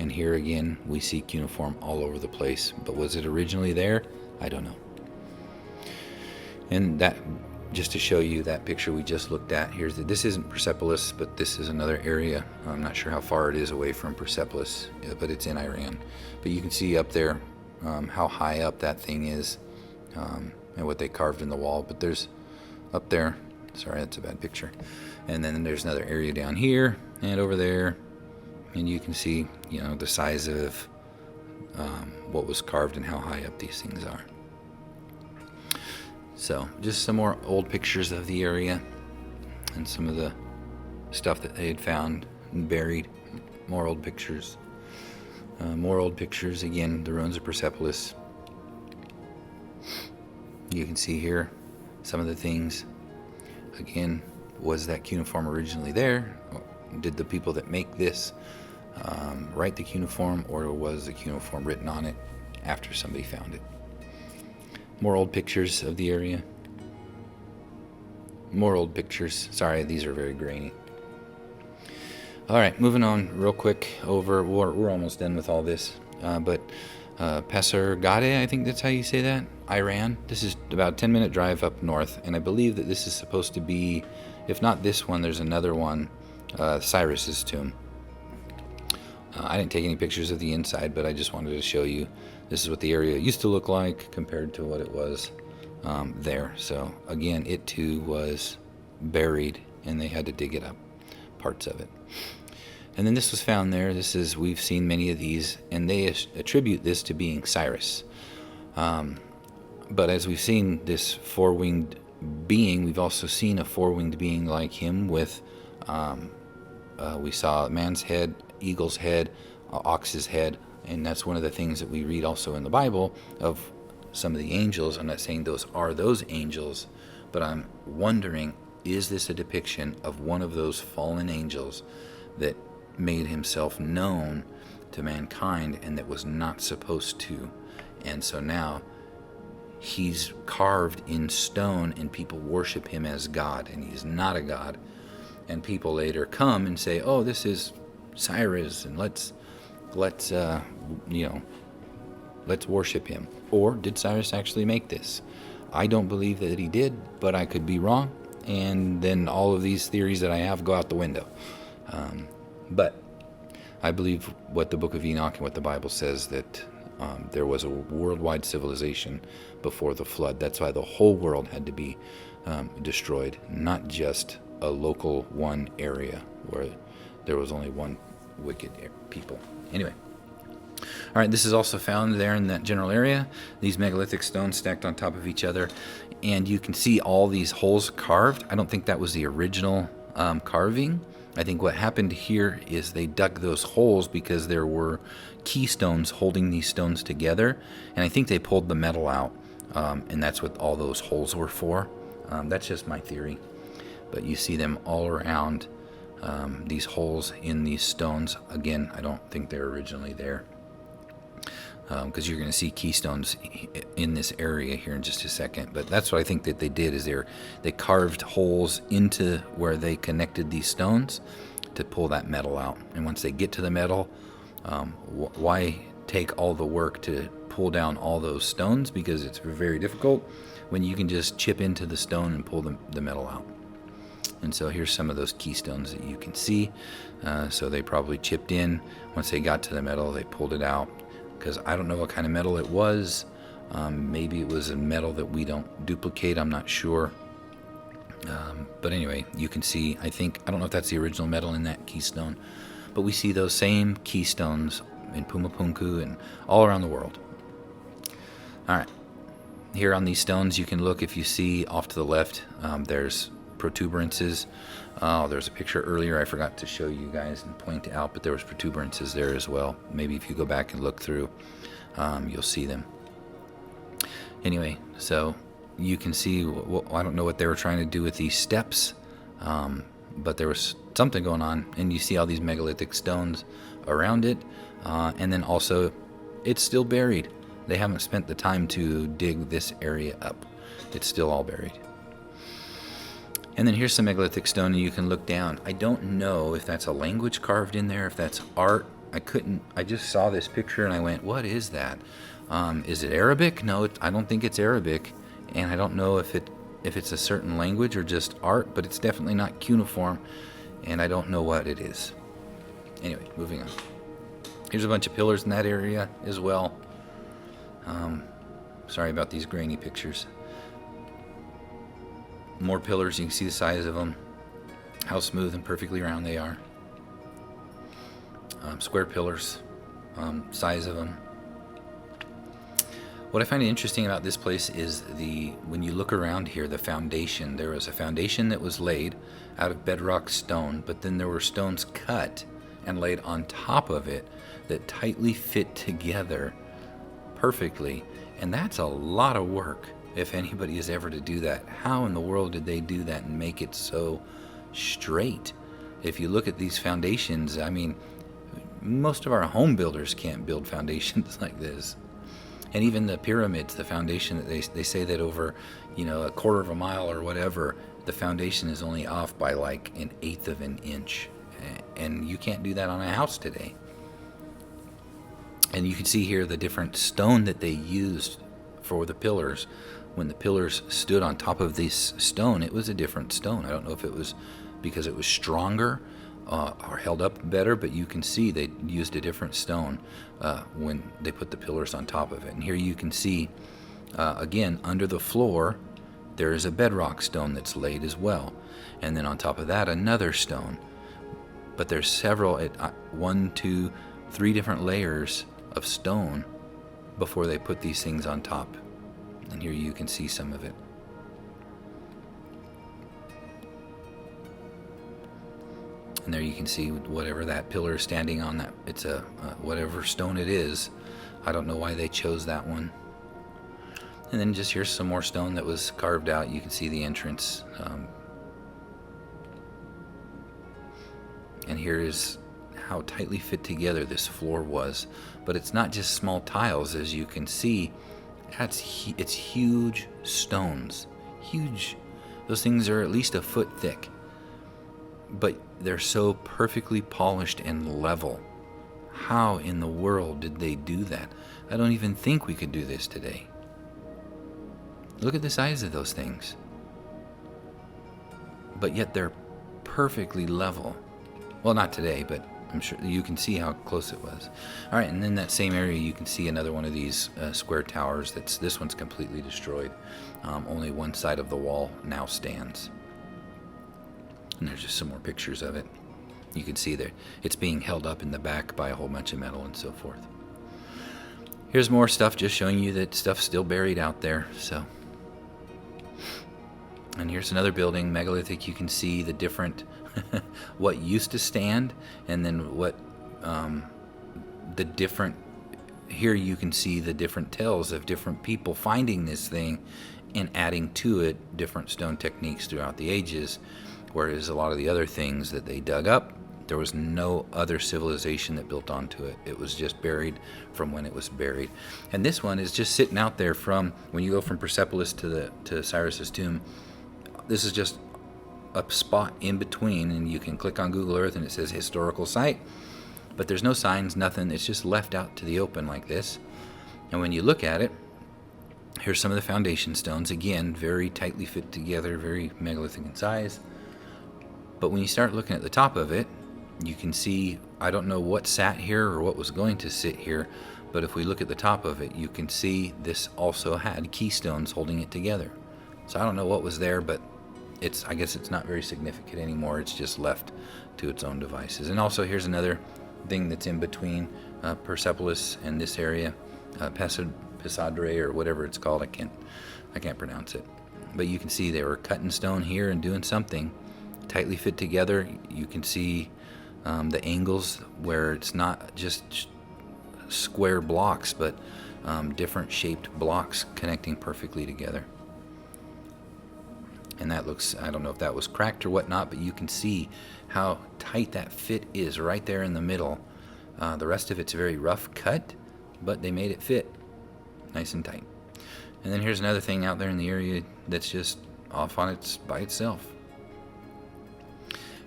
And here again, we see cuneiform all over the place. But was it originally there? I don't know. And that, just to show you that picture we just looked at, this isn't Persepolis, but this is another area. I'm not sure how far it is away from Persepolis, but it's in Iran. But you can see up there how high up that thing is, and what they carved in the wall. But there's up there, sorry, that's a bad picture. And then there's another area down here and over there. And you can see, the size of what was carved and how high up these things are. So, just some more old pictures of the area and some of the stuff that they had found and buried. More old pictures. More old pictures. Again, the ruins of Persepolis. You can see here some of the things. Again, was that cuneiform originally there? Did the people that make this write the cuneiform, or was the cuneiform written on it after somebody found it? More old pictures of the area. More old pictures. Sorry, these are very grainy. All right, moving on real quick over. We're almost done with all this. But Pasargadae, I think that's how you say that, Iran. This is about a 10-minute drive up north, and I believe that this is supposed to be, if not this one, there's another one, Cyrus's tomb. I didn't take any pictures of the inside, but I just wanted to show you this is what the area used to look like compared to what it was there. So again, it too was buried, and they had to dig it up, parts of it. And then this was found there. We've seen many of these, and they attribute this to being Cyrus. But as we've seen this four-winged being, we've also seen a four-winged being like him with, we saw a man's head, eagle's head, ox's head, and that's one of the things that we read also in the Bible of some of the angels. I'm not saying those are those angels, but I'm wondering, is this a depiction of one of those fallen angels that made himself known to mankind and that was not supposed to? And so now he's carved in stone and people worship him as God, and he's not a god. And people later come and say, oh, this is Cyrus, and let's worship him. Or did Cyrus actually make this? I don't believe that he did, but I could be wrong, and then all of these theories that I have go out the window. But I believe what the Book of Enoch and what the Bible says, that there was a worldwide civilization before the flood. That's why the whole world had to be destroyed, not just a local one area where there was only one wicked people. Anyway. All right, this is also found there in that general area. These megalithic stones stacked on top of each other. And you can see all these holes carved. I don't think that was the original carving. I think what happened here is they dug those holes because there were keystones holding these stones together. And I think they pulled the metal out. And that's what all those holes were for. That's just my theory. But you see them all around, these holes in these stones. Again, I don't think they're originally there. Because you're going to see keystones in this area here in just a second. But that's what I think that they did, is they carved holes into where they connected these stones to pull that metal out. And once they get to the metal, why take all the work to pull down all those stones? Because it's very difficult when you can just chip into the stone and pull the metal out. And so here's some of those keystones that you can see. So they probably chipped in. Once they got to the metal, they pulled it out. Because I don't know what kind of metal it was. Maybe it was a metal that we don't duplicate. I'm not sure. But anyway, you can see, I don't know if that's the original metal in that keystone. But we see those same keystones in Pumapunku and all around the world. All right. Here on these stones, you can look, if you see off to the left, there's protuberances. There's a picture earlier I forgot to show you guys and point out, but there was protuberances there as well. Maybe if you go back and look through, you'll see them. Anyway, so you can see, I don't know what they were trying to do with these steps, but there was something going on, and you see all these megalithic stones around it, and then also it's still buried. They haven't spent the time to dig this area up. It's still all buried. And then here's some megalithic stone, and you can look down. I don't know if that's a language carved in there, if that's art. I just saw this picture and I went, what is that? Is it Arabic? No, I don't think it's Arabic. And I don't know if it's a certain language or just art, but it's definitely not cuneiform, and I don't know what it is. Anyway, moving on. Here's a bunch of pillars in that area as well. Sorry about these grainy pictures. More pillars, you can see the size of them, how smooth and perfectly round they are. Square pillars, size of them. What I find interesting about this place is when you look around here, the foundation. There was a foundation that was laid out of bedrock stone, but then there were stones cut and laid on top of it that tightly fit together perfectly. And that's a lot of work if anybody is ever to do that. How in the world did they do that and make it so straight? If you look at these foundations, I mean, most of our home builders can't build foundations like this. And even the pyramids, the foundation, that they say that over, a quarter of a mile or whatever, the foundation is only off by like 1/8 of an inch. And you can't do that on a house today. And you can see here the different stone that they used for the pillars. When the pillars stood on top of this stone, it was a different stone. I don't know if it was because it was stronger or held up better, but you can see they used a different stone when they put the pillars on top of it. And here you can see, again, under the floor, there is a bedrock stone that's laid as well. And then on top of that, another stone. But there's several, 1, 2, 3 different layers of stone before they put these things on top. And here you can see some of it. And there you can see whatever that pillar is standing on, that it's a whatever stone it is. I don't know why they chose that one. And then just here's some more stone that was carved out. You can see the entrance. And here is how tightly fit together this floor was. But it's not just small tiles, as you can see. It's huge stones. Huge. Those things are at least a foot thick. But they're so perfectly polished and level. How in the world did they do that? I don't even think we could do this today. Look at the size of those things. But yet they're perfectly level. Well, not today, but I'm sure you can see how close it was. All right, and in that same area, you can see another one of these square towers. This one's completely destroyed. Only one side of the wall now stands. And there's just some more pictures of it. You can see there it's being held up in the back by a whole bunch of metal and so forth. Here's more stuff just showing you that stuff's still buried out there. And here's another building, megalithic. You can see the different what used to stand, and then what the different. Here you can see the different tales of different people finding this thing and adding to it different stone techniques throughout the ages. Whereas a lot of the other things that they dug up, there was no other civilization that built onto it. It was just buried from when it was buried. And this one is just sitting out there from when you go from Persepolis to Cyrus's tomb. This is just a spot in between, and you can click on Google Earth and it says historical site. But there's no signs, nothing. It's just left out to the open like this. And when you look at it, here's some of the foundation stones. Again, very tightly fit together, very megalithic in size. But when you start looking at the top of it, you can see, I don't know what sat here or what was going to sit here, but if we look at the top of it, you can see this also had keystones holding it together. So I don't know what was there, but I guess it's not very significant anymore. It's just left to its own devices. And also here's another thing that's in between Persepolis and this area, Pasargadae or whatever it's called. I can't pronounce it. But you can see they were cutting stone here and doing something. Tightly fit together. You can see the angles where it's not just square blocks, but different shaped blocks connecting perfectly together. And that looks, I don't know if that was cracked or whatnot, but you can see how tight that fit is right there in the middle. The rest of it's very rough cut, but they made it fit nice and tight. And then here's another thing out there in the area that's just off by itself.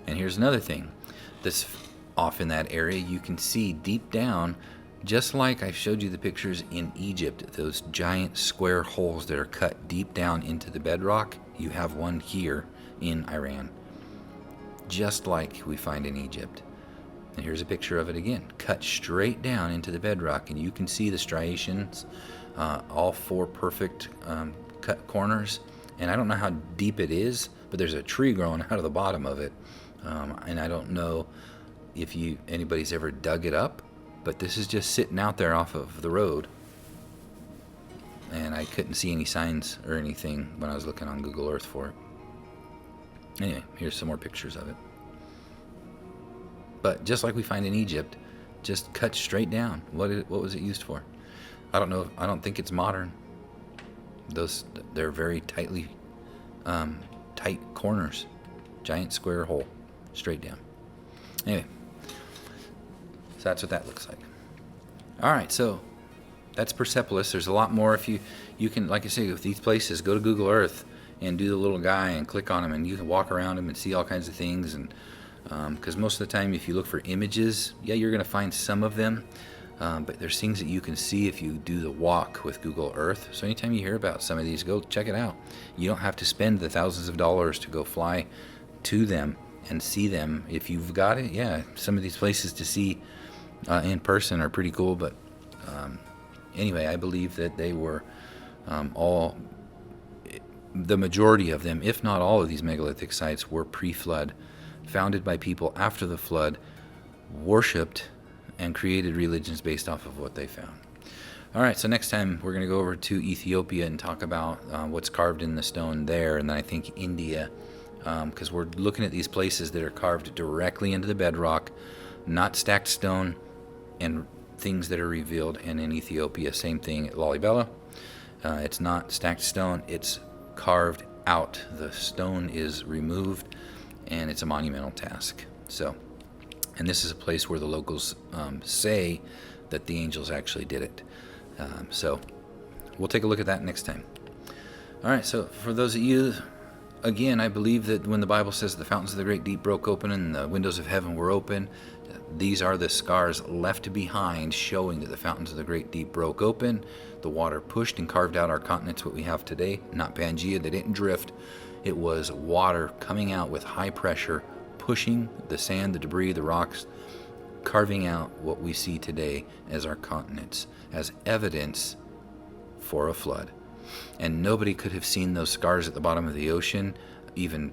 And here's another thing that's off in that area. You can see deep down, just like I showed you the pictures in Egypt, those giant square holes that are cut deep down into the bedrock. You have one here in Iran, just like we find in Egypt. And here's a picture of it again, cut straight down into the bedrock, and you can see the striations, all 4 perfect cut corners. And I don't know how deep it is, but there's a tree growing out of the bottom of it. And I don't know if anybody's ever dug it up, but this is just sitting out there off of the road. and I couldn't see any signs or anything when I was looking on Google Earth for it. Anyway, here's some more pictures of it. But just like we find in Egypt, just cut straight down. What was it used for? I don't know. I don't think it's modern. They're very tightly tight corners, giant square hole, straight down. Anyway, so that's what that looks like. All right, so that's Persepolis. There's a lot more. If you can, like I say, with these places, go to Google Earth and do the little guy and click on them, and you can walk around them and see all kinds of things. And because most of the time, if you look for images, yeah, you're going to find some of them. But there's things that you can see if you do the walk with Google Earth. So anytime you hear about some of these, go check it out. You don't have to spend the thousands of dollars to go fly to them and see them. If you've got it, yeah, some of these places to see in person are pretty cool. But anyway, I believe that they were the majority of them, if not all of these megalithic sites, were pre-flood, founded by people after the flood, worshipped and created religions based off of what they found. All right, so next time we're going to go over to Ethiopia and talk about what's carved in the stone there, and then I think India, because we're looking at these places that are carved directly into the bedrock, not stacked stone, and things that are revealed. And in Ethiopia, same thing at Lalibela. It's not stacked stone, it's carved out. The stone is removed, and it's a monumental task. So, and this is a place where the locals say that the angels actually did it. So we'll take a look at that next time. All right, so for those of you, again, I believe that when the Bible says the fountains of the great deep broke open and the windows of heaven were open, these are the scars left behind showing that the fountains of the great deep broke open. The water pushed and carved out our continents, what we have today. Not Pangea, they didn't drift. It was water coming out with high pressure, pushing the sand, the debris, the rocks, carving out what we see today as our continents, as evidence for a flood. And nobody could have seen those scars at the bottom of the ocean even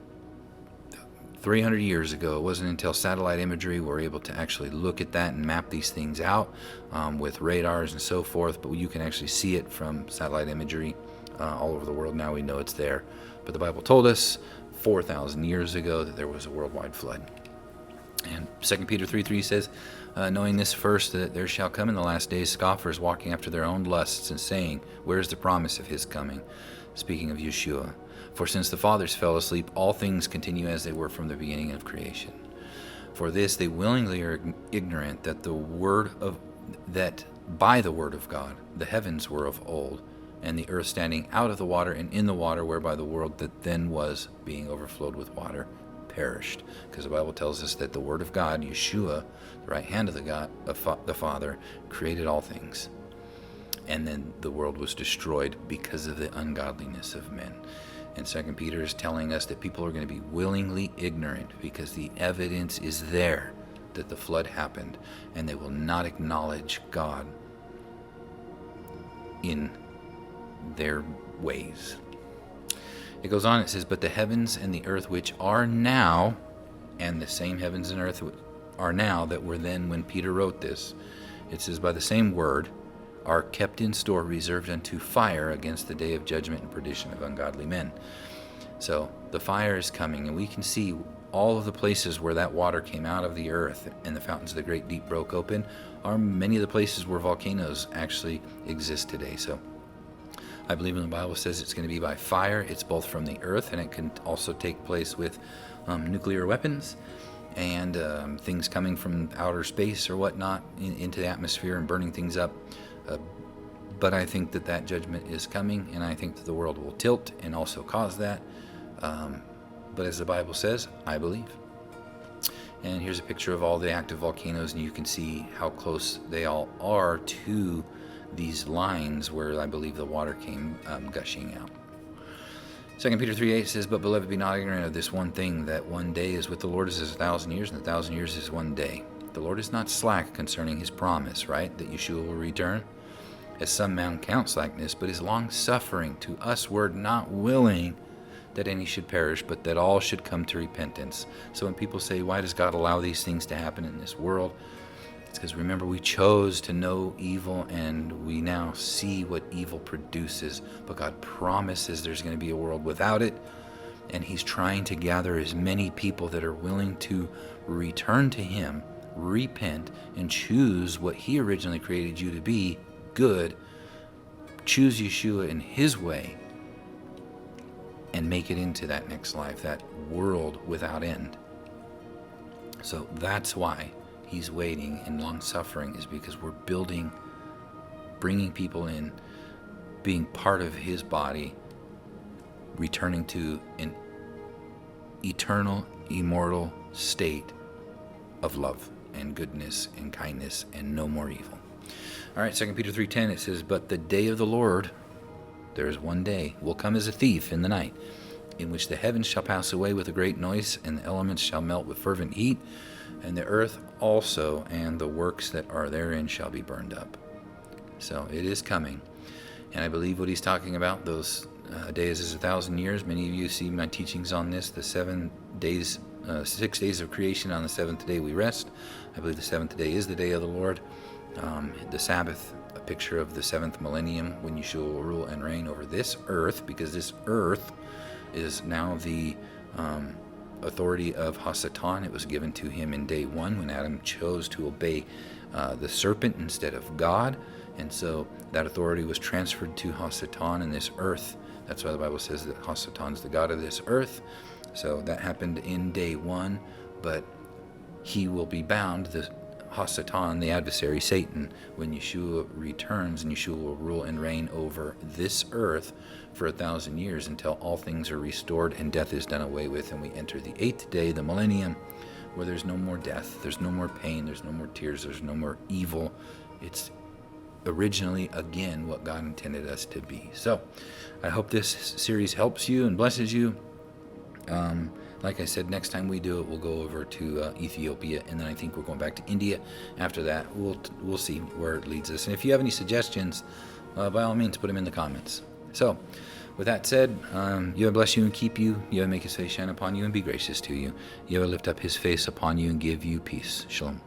300 years ago. It wasn't until satellite imagery we're able to actually look at that and map these things out with radars and so forth. But you can actually see it from satellite imagery all over the world. Now we know it's there. But the Bible told us 4,000 years ago that there was a worldwide flood. And 2 Peter 3:3 says, knowing this first, that there shall come in the last days scoffers walking after their own lusts and saying, where is the promise of his coming? Speaking of Yeshua. For since the fathers fell asleep, all things continue as they were from the beginning of creation. For this they willingly are ignorant that by the word of God the heavens were of old, and the earth standing out of the water and in the water, whereby the world that then was, being overflowed with water, perished. Because the Bible tells us that the word of God, Yeshua, the right hand of the Father, created all things. And then the world was destroyed because of the ungodliness of men. And 2 Peter is telling us that people are going to be willingly ignorant because the evidence is there that the flood happened, and they will not acknowledge God in their ways. It goes on, it says, but the heavens and the earth which are now, and the same heavens and earth are now that were then when Peter wrote this, it says, by the same word, are kept in store, reserved unto fire against the day of judgment and perdition of ungodly men. So the fire is coming, and we can see all of the places where that water came out of the earth and the fountains of the great deep broke open are many of the places where volcanoes actually exist today. So I believe when the Bible says it's going to be by fire, it's both from the earth, and it can also take place with nuclear weapons and things coming from outer space or whatnot into the atmosphere and burning things up. But I think that judgment is coming, and I think that the world will tilt and also cause that. But as the Bible says, I believe. And here's a picture of all the active volcanoes, and you can see how close they all are to these lines where I believe the water came gushing out. 2 Peter 3:8 says, but beloved, be not ignorant of this one thing, that one day is with the Lord as 1,000 years, and 1,000 years is one day. The Lord is not slack concerning his promise, right, that Yeshua will return, as some man count slackness, but is long-suffering to us, word not willing that any should perish, but that all should come to repentance. So when people say, why does God allow these things to happen in this world? It's because, remember, we chose to know evil, and we now see what evil produces. But God promises there's going to be a world without it, and He's trying to gather as many people that are willing to return to Him, repent, and choose what He originally created you to be, good, choose Yeshua in His way, and make it into that next life, that world without end. So that's why He's waiting and long suffering, is because we're building, bringing people in, being part of His body, returning to an eternal, immortal state of love and goodness and kindness and no more evil. All right, 2 Peter 3:10, it says, "But the day of the Lord," there is one day, "will come as a thief in the night, in which the heavens shall pass away with a great noise, and the elements shall melt with fervent heat, and the earth also and the works that are therein shall be burned up." So it is coming. And I believe what he's talking about, those days is 1,000 years. Many of you see my teachings on this, the 7 days, 6 days of creation. On the seventh day we rest. I believe the seventh day is the day of the Lord. The Sabbath, a picture of the 7th millennium, when Yeshua will rule and reign over this earth, because this earth is now the authority of Hasatan. It was given to him in day 1 when Adam chose to obey the serpent instead of God. And so that authority was transferred to Hasatan in this earth. That's why the Bible says that Hasatan is the God of this earth. So that happened in day 1, but he will be bound, the Hasatan, the adversary, Satan, when Yeshua returns, and Yeshua will rule and reign over this earth for 1,000 years until all things are restored and death is done away with, and we enter the 8th day, the millennium, where there's no more death, there's no more pain, there's no more tears, there's no more evil. It's originally, again, what God intended us to be. So I hope this series helps you and blesses you. Like I said, next time we do it, we'll go over to Ethiopia, and then I think we're going back to India. After that, we'll see where it leads us. And if you have any suggestions, by all means, put them in the comments. So, with that said, Yahweh bless you and keep you. Yahweh make His face shine upon you and be gracious to you. Yahweh lift up His face upon you and give you peace. Shalom.